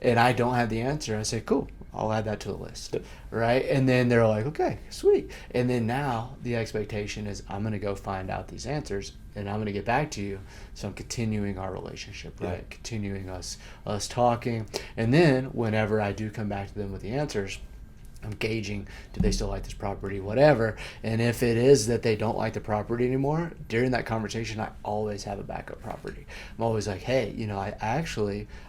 and I don't have the answer, I say, cool, I'll add that to the list, Yep. right? And then they're like, okay, sweet. And then now the expectation is I'm going to go find out these answers and I'm going to get back to you. So I'm continuing our relationship, right? Yeah. Continuing us talking. And then whenever I do come back to them with the answers, I'm gauging, do they still like this property, whatever. And if it is that they don't like the property anymore, during that conversation, I always have a backup property. I'm always like, hey,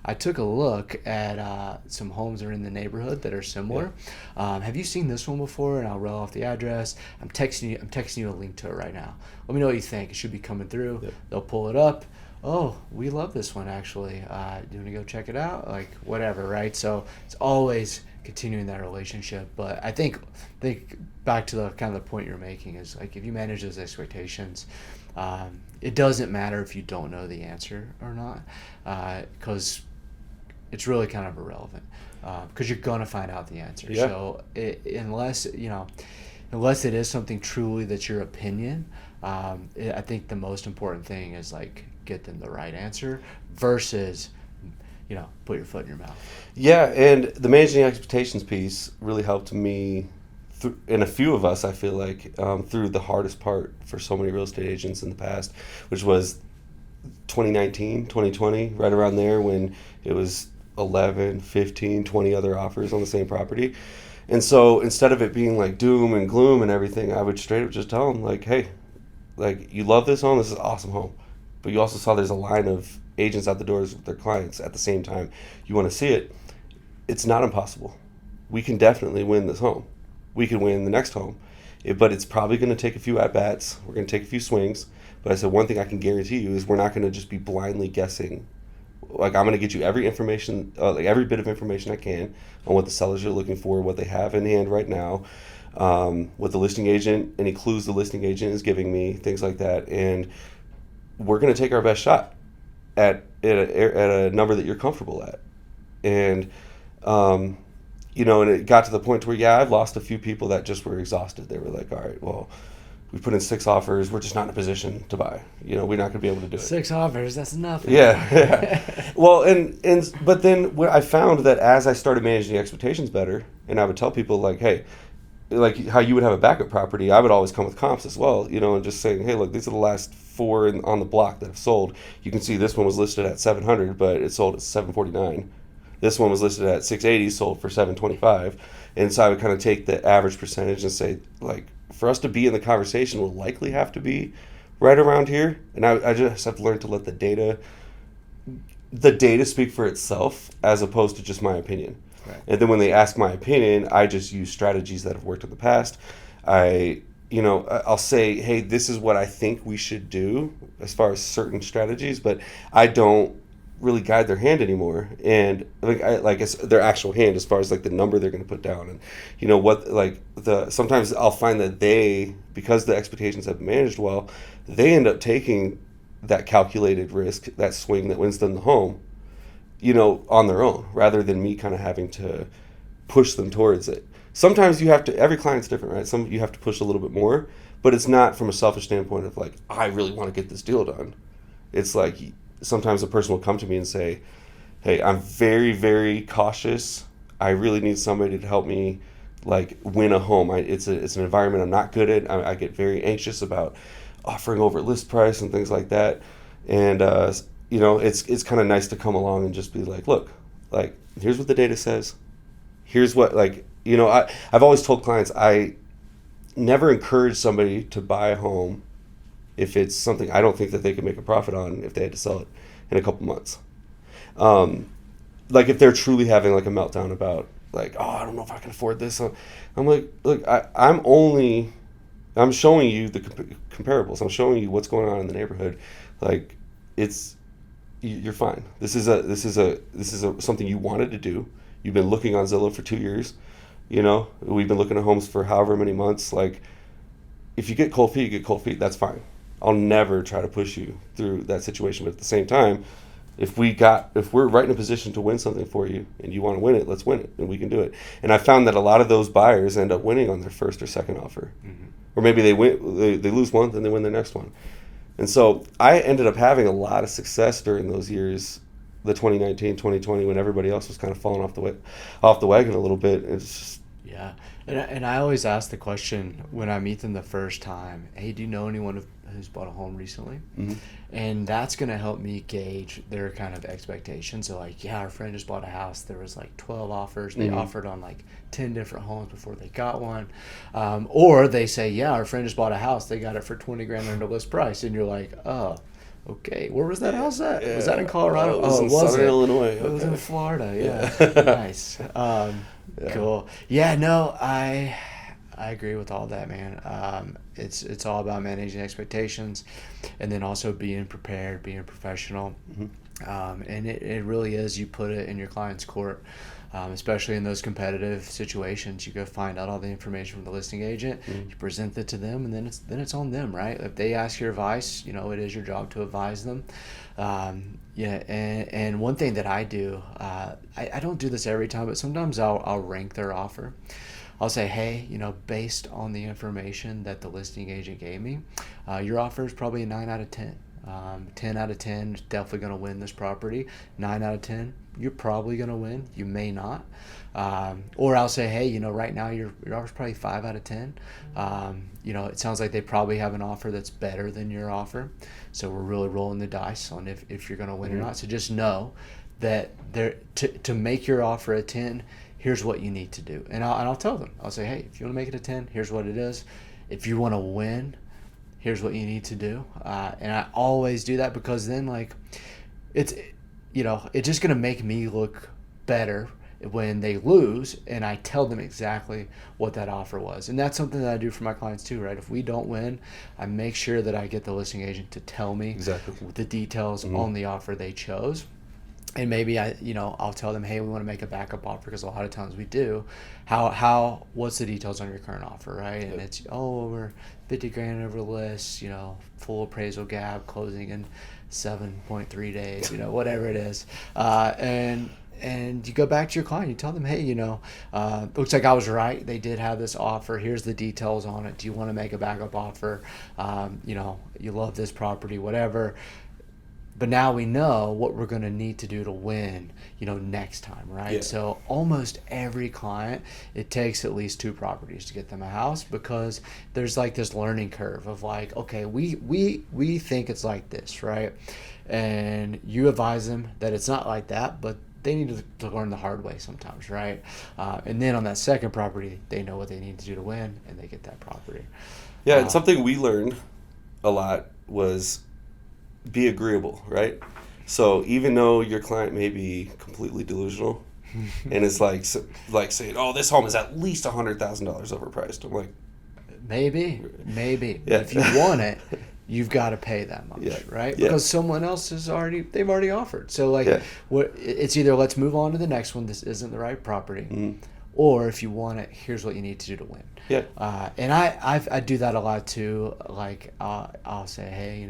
I took a look at some homes that are in the neighborhood that are similar. Yeah. Have you seen this one before? And I'll roll off the address. I'm texting you a link to it right now. Let me know what you think. It should be coming through. Yeah. They'll pull it up. Oh, we love this one, actually. Do you want to go check it out? Like, whatever, right? So it's always continuing that relationship. But I think back to the kind of the point you're making is, like, if you manage those expectations, it doesn't matter if you don't know the answer or not, because it's really kind of irrelevant, because you're going to find out the answer. Yeah. So unless it is something truly that's your opinion, I think the most important thing is, like, get them the right answer versus put your foot in your mouth. Yeah, and the managing expectations piece really helped me, and a few of us, I feel like, through the hardest part for so many real estate agents in the past, which was 2019, 2020, right around there when it was 11, 15, 20 other offers on the same property. And so instead of it being like doom and gloom and everything, I would straight up just tell them, like, hey, like, you love this home, this is an awesome home. But you also saw there's a line of agents out the doors with their clients at the same time. You want to see it. It's not impossible. We can definitely win this home. We can win the next home. But it's probably going to take a few at-bats. We're going to take a few swings. But I said, one thing I can guarantee you is we're not going to just be blindly guessing. Like, I'm going to get you every information, every bit of information I can on what the sellers are looking for, what they have in hand right now, what the listing agent, any clues the listing agent is giving me, things like that. And we're going to take our best shot at a number that you're comfortable at. And, and it got to the point where, I've lost a few people that just were exhausted. They were like, all right, well, we put in 6 offers. We're just not in a position to buy. We're not going to be able to do it. 6 offers, that's nothing. Yeah. Well, but then I found that as I started managing expectations better, and I would tell people, like, hey, like how you would have a backup property, I would always come with comps as well, and just saying, hey, look, these are the last 4 on the block that have sold. You can see this one was listed at 700, but it sold at 749. This one was listed at 680, sold for 725. And so I would kind of take the average percentage and say, like, for us to be in the conversation, we'll likely have to be right around here. And I just have to learn to let the data speak for itself as opposed to just my opinion. Right. And then when they ask my opinion, I just use strategies that have worked in the past. I'll say, hey, this is what I think we should do as far as certain strategies, but I don't really guide their hand anymore. And it's their actual hand as far as, like, the number they're going to put down. And sometimes I'll find that because the expectations have been managed well, they end up taking that calculated risk, that swing that wins them the home, on their own, rather than me kind of having to push them towards it. Sometimes you have to, every client's different, right? Some you have to push a little bit more, but it's not from a selfish standpoint of, like, I really want to get this deal done. It's like, sometimes a person will come to me and say, hey, I'm very, very cautious. I really need somebody to help me, like, win a home. It's an environment I'm not good at. I get very anxious about offering over list price and things like that. And, it's kind of nice to come along and just be like, look, like, here's what the data says. Here's what, like, I've always told clients, I never encourage somebody to buy a home if it's something I don't think that they could make a profit on if they had to sell it in a couple months. Like, if they're truly having, like, a meltdown about, like, oh, I don't know if I can afford this. I'm like, look, I'm showing you the comparables. I'm showing you what's going on in the neighborhood. Like, you're fine. This is something you wanted to do. You've been looking on Zillow for 2 years. We've been looking at homes for however many months. Like, if you get cold feet, you get cold feet. That's fine. I'll never try to push you through that situation. But at the same time, if we're right in a position to win something for you and you want to win it, let's win it, and we can do it. And I found that a lot of those buyers end up winning on their first or second offer. Mm-hmm. Or maybe they lose one, then they win their next one. And so I ended up having a lot of success during those years the 2019, 2020 when everybody else was kind of falling off the wagon a little bit. It's just, Yeah. And I always ask the question when I meet them the first time, hey, do you know anyone who's bought a home recently? mm-hmm. And that's going to help me gauge their kind of expectations. So like, yeah, our friend just bought a house. There was like 12 offers. They Mm-hmm. offered on like 10 different homes before they got one. Or they say, yeah, our friend just bought a house. They got it for 20 grand under list price. And you're like, oh, okay. Where was that house at? Yeah. Was that in Colorado? It was in Southern Illinois. It was in Okay. Florida. Yeah. Yeah. Nice. Yeah. Cool. Yeah, no, I agree with all that, man. It's all about managing expectations, and then also being prepared, being professional. Mm-hmm. And it really is, you put it in your client's court, especially in those competitive situations. You go find out all the information from the listing agent, Mm-hmm. you present it to them, and then it's on them, right? If they ask your advice, it is your job to advise them. Yeah, and one thing that I do, I don't do this every time, but sometimes I'll rank their offer. I'll say, hey, based on the information that the listing agent gave me, your offer is probably a 9 out of 10. 10 out of 10 is definitely going to win this property. 9 out of 10, you're probably going to win. You may not. Or I'll say, hey, right now your offer's probably 5 out of 10. It sounds like they probably have an offer that's better than your offer. So we're really rolling the dice on if you're going to win or not. So just know that to make your offer a 10, here's what you need to do. And I'll tell them. I'll say, hey, if you want to make it a 10, here's what it is. If you want to win, here's what you need to do. And I always do that because then it's just going to make me look better when they lose, and I tell them exactly what that offer was. And that's something that I do for my clients too, right? If we don't win, I make sure that I get the listing agent to tell me Exactly. the details Mm-hmm. on the offer they chose. And maybe I'll tell them, hey, we want to make a backup offer, because a lot of times we do. What's the details on your current offer, right? And it's, we're 50 grand over the list, full appraisal gap, closing in 7.3 days, whatever it is. And you go back to your client, you tell them, hey, looks like I was right. They did have this offer. Here's the details on it. Do you want to make a backup offer? You love this property, whatever. But now we know what we're going to need to do to win, next time, right? Yeah. So almost every client, it takes at least 2 properties to get them a house, because there's like this learning curve of like, okay, we think it's like this, right? And you advise them that it's not like that, but they need to learn the hard way sometimes, right? And then on that second property, they know what they need to do to win, and they get that property. Yeah, and something we learned a lot was be agreeable, right? So even though your client may be completely delusional and it's like saying, oh, this home is at least $100,000 overpriced. I'm like, maybe. Yeah. If you want it, you've got to pay that much, Yeah. right? Yeah. Because someone else they've already offered. So Yeah. it's either let's move on to the next one. This isn't the right property. Mm-hmm. Or if you want it, here's what you need to do to win. Yeah. And I do that a lot too. Like I'll say, hey,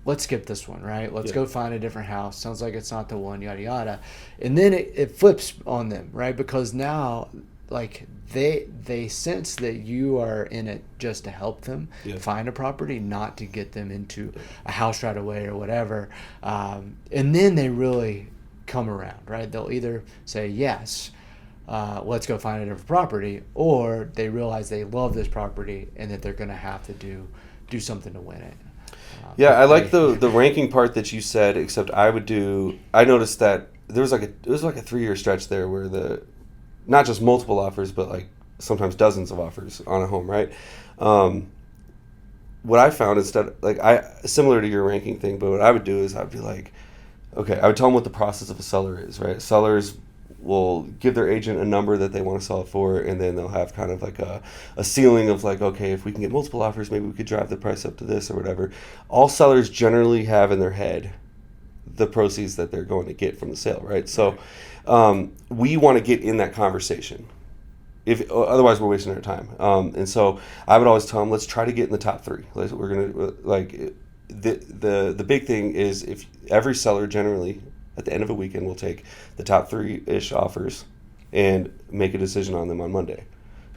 let's skip this one, right? Let's go find a different house. Sounds like it's not the one, yada, yada. And then it flips on them, right? Because now, like, they sense that you are in it just to help them find a property, not to get them into a house right away or whatever. And then they really come around, right? They'll either say, yes, let's go find a different property, or they realize they love this property and that they're going to have to do something to win it. Yeah, I like the ranking part that you said, except I noticed that it was like a 3-year stretch there where not just multiple offers, but like sometimes dozens of offers on a home, right? What I found similar to your ranking thing, but what I would do is I'd be like, okay, I would tell them what the process of a seller is, right? Sellers will give their agent a number that they want to sell it for, and then they'll have kind of like a ceiling of like, okay, if we can get multiple offers, maybe we could drive the price up to this or whatever. All sellers generally have in their head the proceeds that they're going to get from the sale, right? So we want to get in that conversation. Otherwise we're wasting our time. And so I would always tell them, let's try to get in the top 3. We're gonna the big thing is if every seller generally at the end of a weekend will take the top 3-ish offers and make a decision on them on Monday.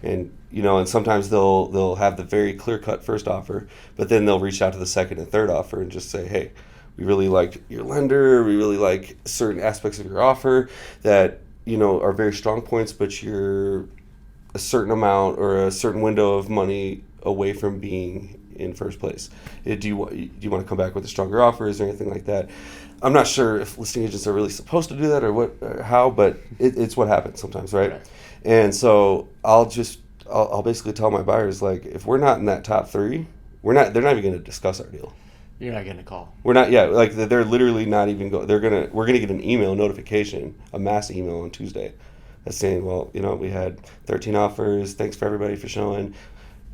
And and sometimes they'll have the very clear-cut first offer, but then they'll reach out to the second and third offer and just say, hey, we really like your lender, we really like certain aspects of your offer that, you know, are very strong points, but you're a certain amount or a certain window of money away from being in first place. Do you want to come back with a stronger offer? Is there anything like that? I'm not sure if listing agents are really supposed to do that or how, but it's what happens sometimes, right? And so I'll basically tell my buyers, like, if we're not in that top 3, they're not even going to discuss our deal. You're not going to call. We're not, yeah, like they're literally not even we're going to get an email notification, a mass email on Tuesday that's saying, well, you know, we had 13 offers. Thanks for everybody for showing.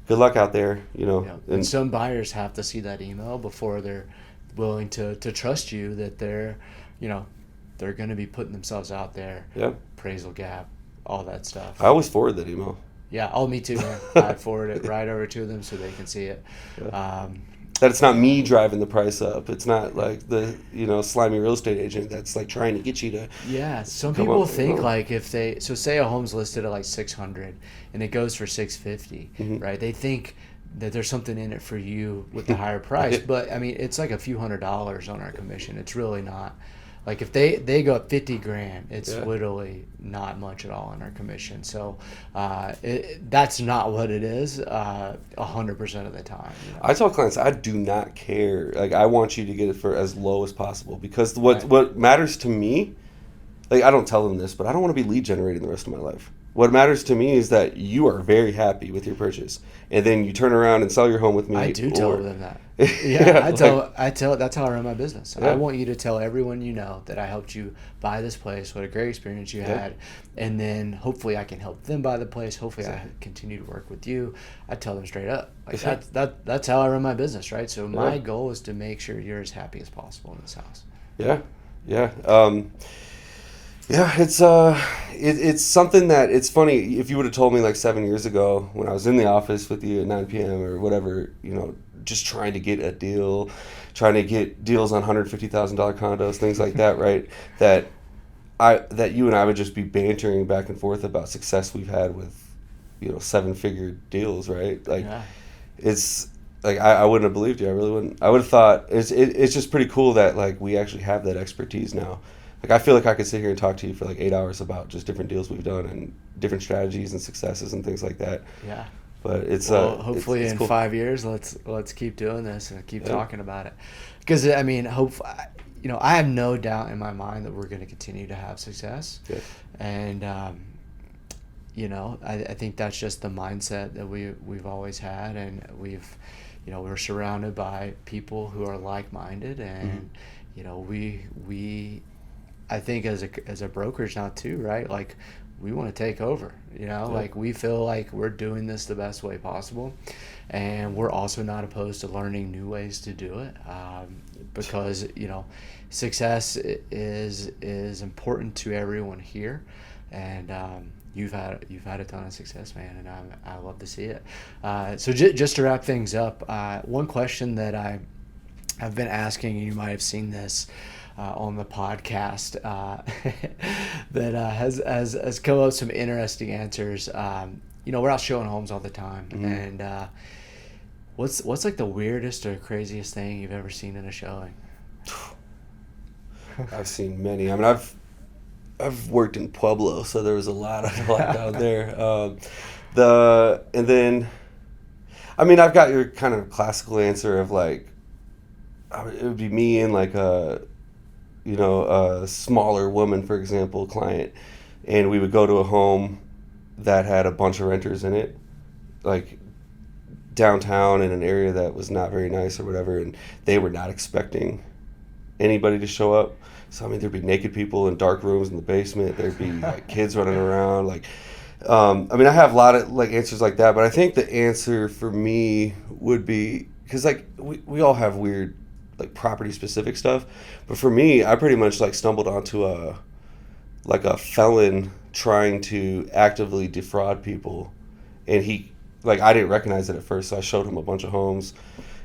Good luck out there, you know. Yeah. And some buyers have to see that email before they're willing to trust you that they're, you know, they're going to be putting themselves out there. Yeah. Appraisal gap, all that stuff. I always forward that email. Yeah. Oh, me too, man. I forward it right over to them so they can see it. Yeah. That it's not me driving the price up. It's not like the, you know, slimy real estate agent that's like trying to get you to. Yeah, some people think like if they, so say a home's listed at like 600 and it goes for 650, right? They think that there's something in it for you with the higher price, but I mean it's like a few $100s on our commission. It's really not. Like if they go up $50,000, it's literally not much at all on our commission. So that's not what it is 100% of the time. You know? I tell clients I do not care. Like I want you to get it for as low as possible because what matters to me, like I don't tell them this, but I don't want to be lead generating the rest of my life. What matters to me is that you are very happy with your purchase, and then you turn around and sell your home with me. I do tell them that. Yeah, I tell. That's how I run my business. Yeah. I want you to tell everyone you know that I helped you buy this place. What a great experience you had, and then hopefully I can help them buy the place. Hopefully I continue to work with you. I tell them straight up. Like that's how I run my business, right? So my goal is to make sure you're as happy as possible in this house. Yeah. Yeah, it's something that it's funny. If you would have told me like 7 years ago when I was in the office with you at 9 p.m. or whatever, you know, just trying to get a deal, trying to get deals on $150,000 condos, things like that, right? That you and I would just be bantering back and forth about success we've had with, you know, 7-figure deals, right? Like, it's like I wouldn't have believed you. I really wouldn't. I would have thought it's just pretty cool that like we actually have that expertise now. Like I feel like I could sit here and talk to you for like 8 hours about just different deals we've done and different strategies and successes and things like that. Yeah. But it's hopefully it's in cool. 5 years let's keep doing this and keep talking about it, because I mean you know, I have no doubt in my mind that we're going to continue to have success, and you know, I think that's just the mindset that we've always had, and we're surrounded by people who are like-minded, and you know we I think as a brokerage now too, right? Like we want to take over, you know, like we feel like we're doing this the best way possible, and we're also not opposed to learning new ways to do it, because you know, success is important to everyone here, and you've had a ton of success, man, and I love to see it. So just to wrap things up, one question that I've been asking, and you might have seen this on the podcast, that has come up with some interesting answers. You know, we're out showing homes all the time, and what's like the weirdest or craziest thing you've ever seen in a showing? I've seen many. I mean, I've worked in Pueblo, so there was a lot down there. And then, I mean, I've got your kind of classical answer of like, it would be me and like a smaller woman, for example, client, and we would go to a home that had a bunch of renters in it, like downtown in an area that was not very nice or whatever, and they were not expecting anybody to show up. So I mean, there'd be naked people in dark rooms in the basement. There'd be like kids running around. Like, I mean, I have a lot of like answers like that, but I think the answer for me would be, because like we all have weird like property specific stuff, but for me, I pretty much like stumbled onto a felon trying to actively defraud people, and I didn't recognize it at first, so I showed him a bunch of homes.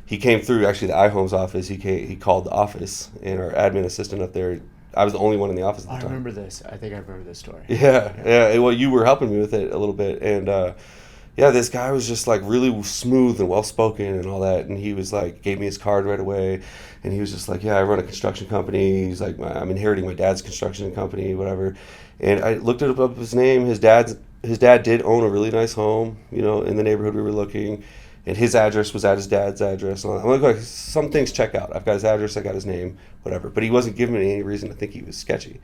He came through actually the iHomes office. He called the office, and our admin assistant up there, I was the only one in the office at the time. I remember this. I think I remember this story. Yeah. Well, you were helping me with it a little bit, and yeah, this guy was just like really smooth and well spoken and all that, and he was like gave me his card right away, and he was just like, yeah, I run a construction company. He's like, I'm inheriting my dad's construction company, whatever. And I looked up his name. His dad did own a really nice home, you know, in the neighborhood we were looking, and his address was at his dad's address. And I'm like, some things check out. I've got his address, I got his name, whatever. But he wasn't giving me any reason to think he was sketchy,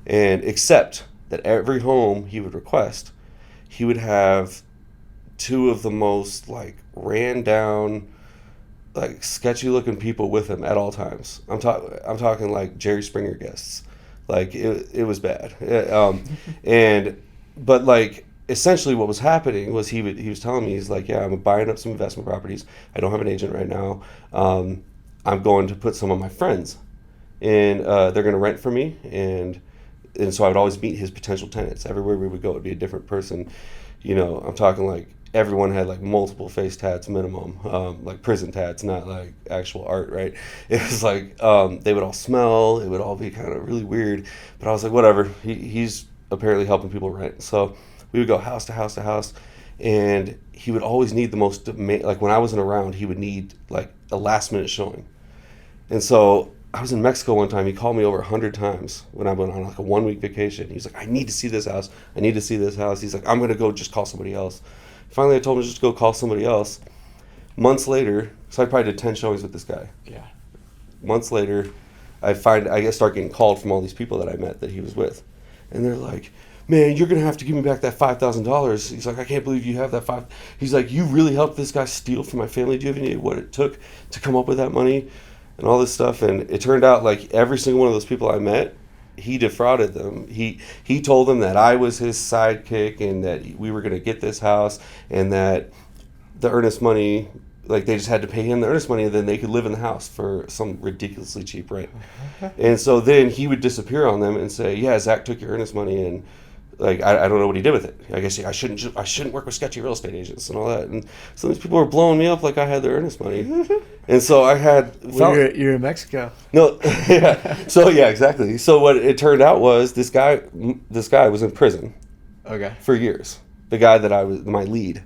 and except that every home he would request, he would have two of the most like ran down, like sketchy looking people with him at all times. I'm talking like Jerry Springer guests. Like it was bad. But like essentially what was happening was he was telling me, he's like, yeah, I'm buying up some investment properties. I don't have an agent right now. I'm going to put some of my friends and they're going to rent for me, and so I would always meet his potential tenants. Everywhere we would go, it would be a different person. You know, I'm talking like everyone had like multiple face tats minimum, like prison tats, not like actual art, right? It was like they would all smell. It would all be kind of really weird. But I was like, whatever. He's apparently helping people rent. So we would go house to house to house, and he would always need the most, like when I wasn't around, he would need like a last minute showing. And so I was in Mexico one time. He called me over 100 times when I went on like a 1 week vacation. He's like, I need to see this house. I need to see this house. He's like, I'm going to go just call somebody else. Finally, I told him just to go call somebody else. Months later, so I probably did 10 showings with this guy. Yeah. Months later, I start getting called from all these people that I met that he was with. And they're like, man, you're going to have to give me back that $5,000. He's like, I can't believe you have that $5,000. He's like, you really helped this guy steal from my family. Do you have any idea what it took to come up with that money and all this stuff? And it turned out like every single one of those people I met, he defrauded them. He told them that I was his sidekick and that we were going to get this house, and that the earnest money, like they just had to pay him the earnest money and then they could live in the house for some ridiculously cheap rent. And so then he would disappear on them and say, yeah, Zach took your earnest money, and like I don't know what he did with it. I guess I shouldn't work with sketchy real estate agents and all that. And so these people were blowing me up like I had their earnest money. And so I had you're in Mexico. No, yeah. So yeah, exactly. So what it turned out was this guy was in prison. Okay. For years. The guy that I was my lead.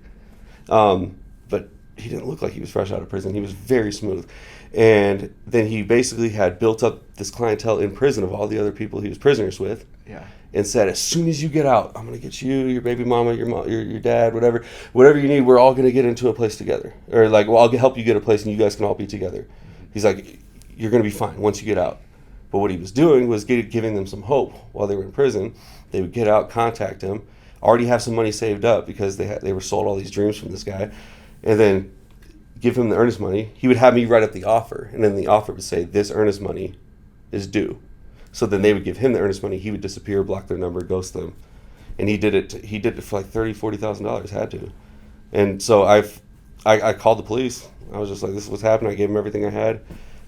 But he didn't look like he was fresh out of prison. He was very smooth. And then he basically had built up this clientele in prison of all the other people he was prisoners with. Yeah. And said, as soon as you get out, I'm going to get you, your baby mama, your dad, whatever you need, we're all going to get into a place together. Or like, well, I'll help you get a place and you guys can all be together. He's like, you're going to be fine once you get out. But what he was doing was giving them some hope while they were in prison. They would get out, contact him, already have some money saved up because they were sold all these dreams from this guy, and then give him the earnest money. He would have me write up the offer, and then the offer would say, this earnest money is due. So then they would give him the earnest money. He would disappear, block their number, ghost them. And he did it for like $30,000, $40,000, had to. And so I called the police. I was just like, this is what's happening. I gave him everything I had.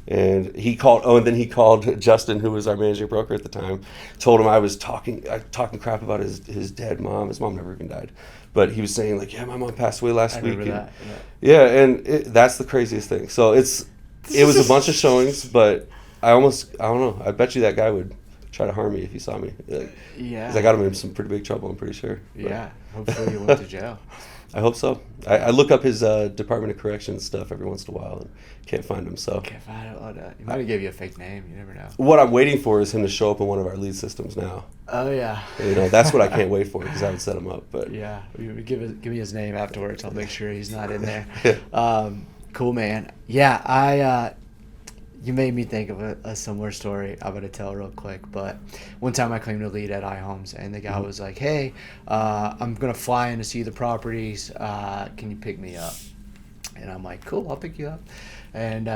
And he called Justin, who was our managing broker at the time, told him I was talking crap about his dead mom. His mom never even died. But he was saying like, yeah, my mom passed away last week. Remember that. Yeah, and that's the craziest thing. So it was a bunch of showings, but I don't know. I bet you that guy would try to harm me if he saw me. Yeah. 'Cause I got him in some pretty big trouble, I'm pretty sure. Yeah. Hopefully he went to jail. I hope so. I look up his Department of Corrections stuff every once in a while and can't find him. So Can't find it. He might have gave you a fake name. You never know. what I'm waiting for is him to show up in one of our lead systems now. Oh yeah. And, that's what I can't wait for because I would set him up. But yeah, give me his name afterwards. I'll make sure he's not in there. Yeah. Cool, man. Yeah, you made me think of a similar story I'm going to tell real quick. But one time I claimed a lead at iHomes, and the guy was like, hey, I'm going to fly in to see the properties. Can you pick me up? And I'm like, cool, I'll pick you up. And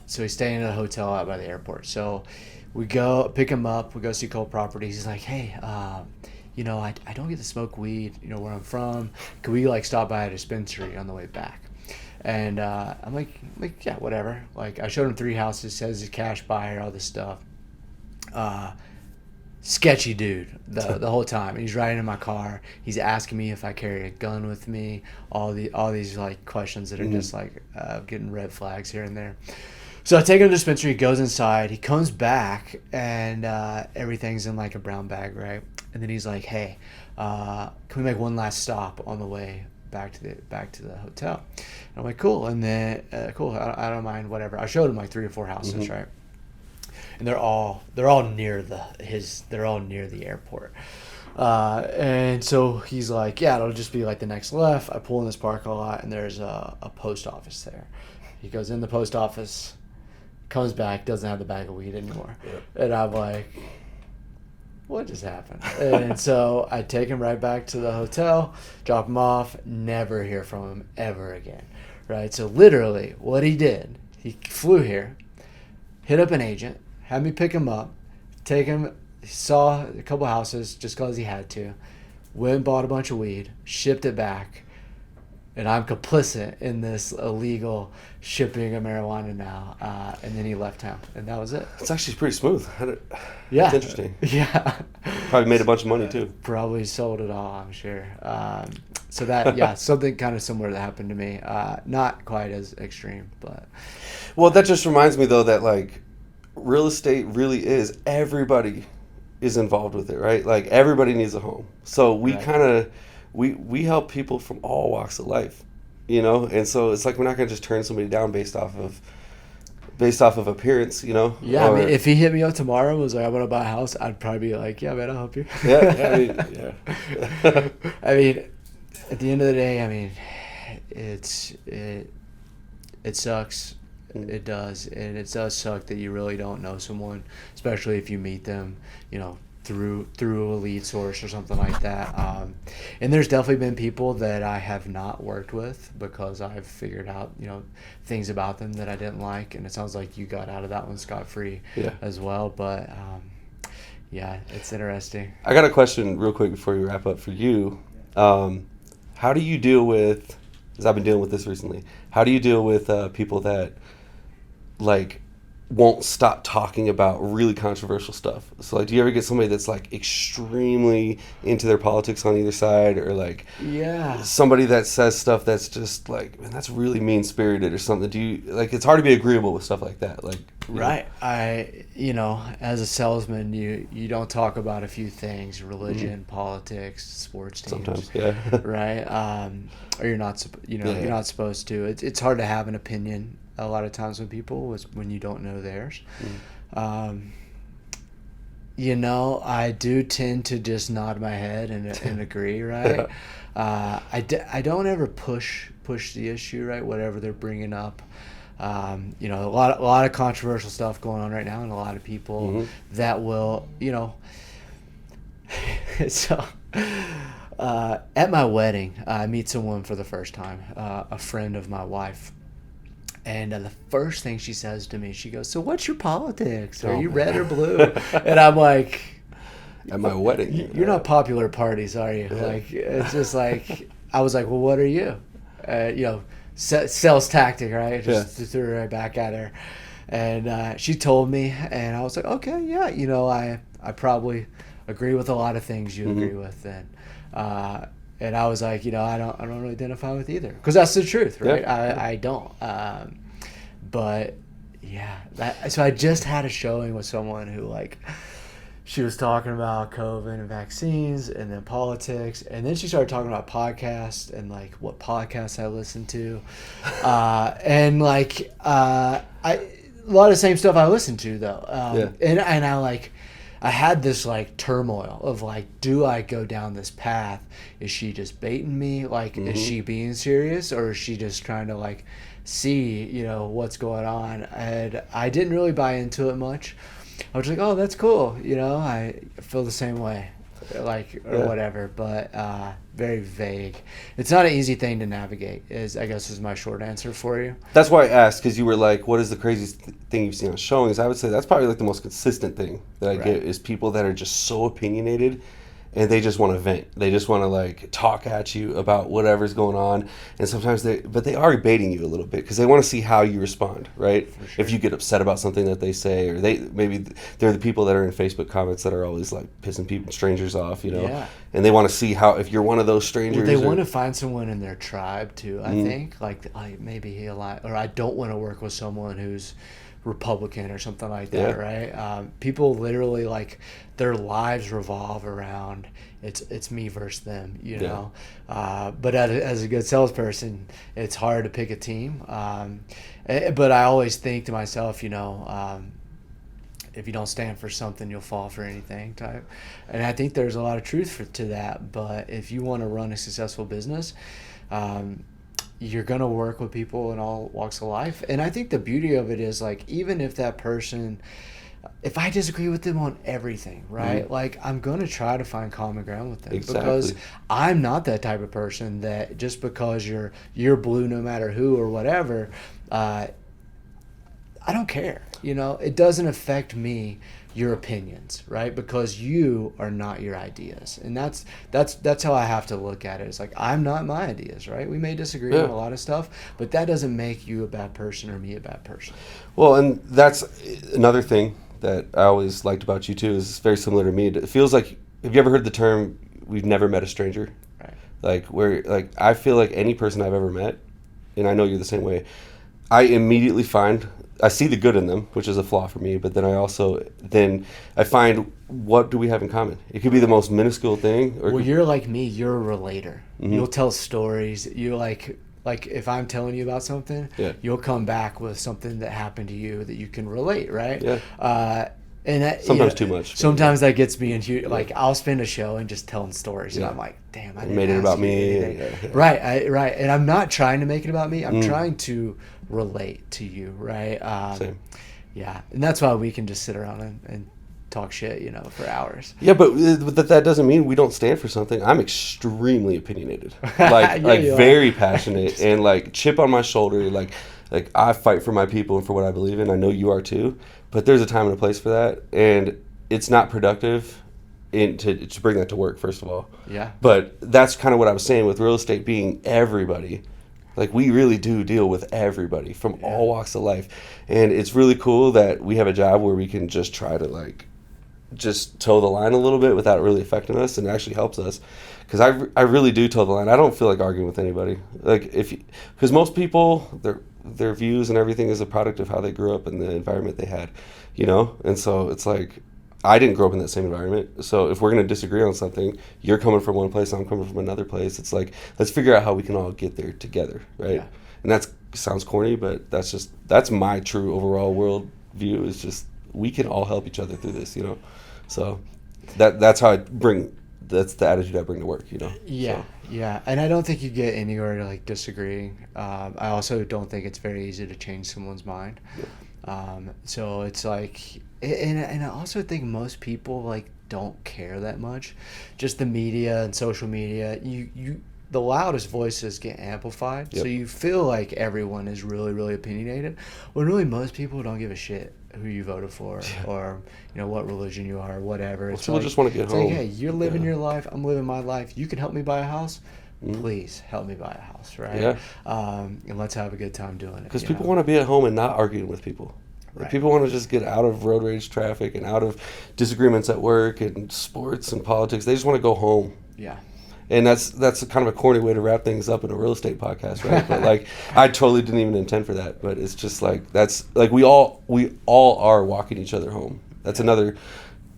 so he's staying at a hotel out by the airport. So we go pick him up. We go see Cole Properties. He's like, hey, I don't get to smoke weed, where I'm from. Could we stop by a dispensary on the way back? And I'm like, yeah, whatever. I showed him 3 houses, says he's a cash buyer, all this stuff. Sketchy dude the whole time. And he's riding in my car. He's asking me if I carry a gun with me. All these questions that are just getting red flags here and there. So I take him to the dispensary. He goes inside. He comes back, and everything's in a brown bag, right? And then he's like, hey, can we make one last stop on the way back to the hotel. And I'm like, cool. And then cool, I don't mind, whatever. I showed him like 3 or 4 houses, right? And they're all near the airport. And so he's like, yeah, it'll just be like the next left. I pull in this parking lot, and there's a post office there. He goes in the post office, comes back, doesn't have the bag of weed anymore. Yeah. And I'm like, what just happened? And so I take him right back to the hotel, drop him off, never hear from him ever again. Right? So literally what he did, he flew here, hit up an agent, had me pick him up, take him, saw a couple houses just because he had to, went and bought a bunch of weed, shipped it back, and I'm complicit in this illegal shipping of marijuana now. And then he left town, and that was it. It's actually pretty smooth. Yeah. It's interesting. Yeah. Probably made a bunch of money, too. Probably sold it all, I'm sure. So that, yeah, something kind of similar that happened to me. Not quite as extreme, but... Well, that just reminds me, though, that, like, real estate really is, everybody is involved with it, right? Like, everybody needs a home. So we kind of... We help people from all walks of life, you know, and so it's like we're not gonna just turn somebody down based off of appearance, you know. Yeah, I mean, if he hit me up tomorrow and was like, "I want to buy a house," I'd probably be like, "Yeah, man, I'll help you." Yeah. I mean, at the end of the day, I mean, it sucks. It does, and it does suck that you really don't know someone, especially if you meet them, you know, through a lead source or something like that. And there's definitely been people that I have not worked with because I've figured out, you know, things about them that I didn't like, and it sounds like you got out of that one scot-free as well. But yeah, it's interesting. I got a question real quick before we wrap up for you. How do you deal with, because I've been dealing with this recently, how do you deal with people that like won't stop talking about really controversial stuff? So like, do you ever get somebody that's like extremely into their politics on either side, or like somebody that says stuff that's just like, man, that's really mean-spirited or something? Do you, like, it's hard to be agreeable with stuff like that, like, right? You know, as a salesman, you don't talk about a few things: religion, politics, sports teams. Sometimes, yeah. Right? Or you're not you're not supposed to. It's hard to have an opinion a lot of times with people when you don't know theirs. You know, I do tend to just nod my head and agree, right? I don't ever push the issue, right? Whatever they're bringing up. You know, a lot of controversial stuff going on right now, and a lot of people that will, you know. So at my wedding, I meet someone for the first time, a friend of my wife. And the first thing she says to me, she goes, "So what's your politics? Are you red or blue?" And I'm like, at my wedding, you're not popular at parties, are you? Yeah. Like, it's just like, I was like, well, what are you? You know, sales tactic, right? Just threw it right back at her. And she told me, and I was like, okay, yeah, you know, I probably agree with a lot of things you agree with. And I was like, you know, I don't really identify with either, because that's the truth, right? Yeah. I don't. But yeah, so I just had a showing with someone who, like, she was talking about COVID and vaccines, and then politics, and then she started talking about podcasts and like what podcasts I listen to, and like a lot of the same stuff I listen to though, and I had this like turmoil of like, do I go down this path? Is she just baiting me? Like, is she being serious, or is she just trying to like see, you know, what's going on? And I didn't really buy into it much. I was like, oh, that's cool. You know, I feel the same way, like, or whatever, but very vague. It's not an easy thing to navigate, I guess is my short answer for you. That's why I asked, because you were like, what is the craziest thing you've seen on showings? I would say that's probably like the most consistent thing that I get is people that are just so opinionated, and they just want to vent. They just want to like talk at you about whatever's going on, and sometimes they are baiting you a little bit because they want to see how you respond, right? For sure. If you get upset about something that they say, or maybe they're the people that are in Facebook comments that are always like pissing strangers off, you know, and they want to see how, if you're one of those strangers. Well, they want to find someone in their tribe too. I think like maybe or I don't want to work with someone who's Republican or something like that, right? People literally, like, their lives revolve around it's me versus them, you know. But as a good salesperson, it's hard to pick a team. But I always think to myself, you know, if you don't stand for something, you'll fall for anything type. And I think there's a lot of truth to that. But if you want to run a successful business, you're going to work with people in all walks of life. And I think the beauty of it is, like, even if that person, if I disagree with them on everything, right? Like, I'm going to try to find common ground with them. Exactly. Because I'm not that type of person that just because you're blue no matter who or whatever, I don't care. You know, it doesn't affect me, your opinions, right? Because you are not your ideas. And that's how I have to look at it. It's like, I'm not my ideas, right? We may disagree on a lot of stuff, but that doesn't make you a bad person or me a bad person. Well, and that's another thing that I always liked about you too, is it's very similar to me. It feels like, have you ever heard the term, we've never met a stranger? Right. Like, where, like, I feel like any person I've ever met, and I know you're the same way, I immediately I see the good in them, which is a flaw for me, but then I find, what do we have in common? It could be the most minuscule thing. Or you're like me, you're a relator. You'll tell stories. You like if I'm telling you about something, you'll come back with something that happened to you that you can relate, right? Yeah. And that, sometimes too much. Sometimes that gets me into, like, I'll spend a show and just telling stories, and I'm like, damn, I didn't made it about me. Right, right. And I'm not trying to make it about me. I'm trying to relate to you, right? Same. Yeah, and that's why we can just sit around and talk shit, you know, for hours. Yeah, but that doesn't mean we don't stand for something. I'm extremely opinionated, like very passionate, and like chip on my shoulder, like I fight for my people and for what I believe in. I know you are too, but there's a time and a place for that, and it's not productive to bring that to work, first of all. Yeah. But that's kind of what I was saying with real estate being everybody. Like, we really do deal with everybody from all walks of life, and it's really cool that we have a job where we can just try to, like, just toe the line a little bit without really affecting us, and it actually helps us, because I really do toe the line. I don't feel like arguing with anybody, like, because most people, their views and everything is a product of how they grew up and the environment they had, you know. And so it's like, I didn't grow up in that same environment, so if we're going to disagree on something, you're coming from one place, I'm coming from another place, it's like, let's figure out how we can all get there together, right? Yeah. And that sounds corny, but that's my true overall world view, is just, we can all help each other through this, you know. So that's how that's the attitude I bring to work, you know. Yeah. So. Yeah, and I don't think you get anywhere to, like, disagreeing. I also don't think it's very easy to change someone's mind. Yeah. So it's like, and I also think most people, like, don't care that much. Just the media and social media, the loudest voices get amplified. Yep. So you feel like everyone is really, really opinionated, when really most people don't give a shit who you voted for, or, you know, what religion you are, or whatever. Well, people just want to get home. Like, hey, you're living your life, I'm living my life. You can help me buy a house. Please help me buy a house, right? Yeah. And let's have a good time doing it. Because people want to be at home and not arguing with people. Right. People want to just get out of road rage traffic and out of disagreements at work and sports and politics. They just want to go home. Yeah. And that's kind of a corny way to wrap things up in a real estate podcast, right? But, like, I totally didn't even intend for that. But it's just like, that's like, we all are walking each other home. That's another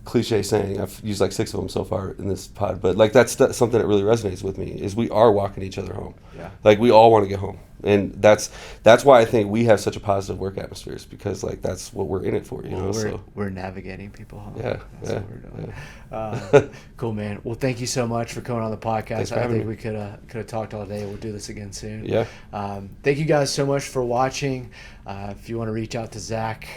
cliche saying. I've used like 6 of them so far in this pod, but, like, that's something that really resonates with me, is we are walking each other home. Yeah. Like, we all want to get home. And that's why I think we have such a positive work atmosphere, is because, like, that's what we're in it for, you know. We're navigating people home. Yeah, that's what we're doing. Cool, man. Well, thank you so much for coming on the podcast. I think we could have talked all day. We'll do this again soon. Yeah. Thank you guys so much for watching. If you want to reach out to Zach,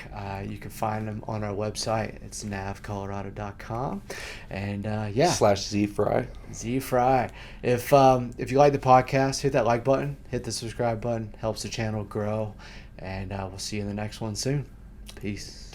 you can find him on our website. It's navcolorado.com. And /ZFry. ZFry. If you like the podcast, hit that like button, hit the subscribe button. Helps the channel grow. And we'll see you in the next one soon. Peace.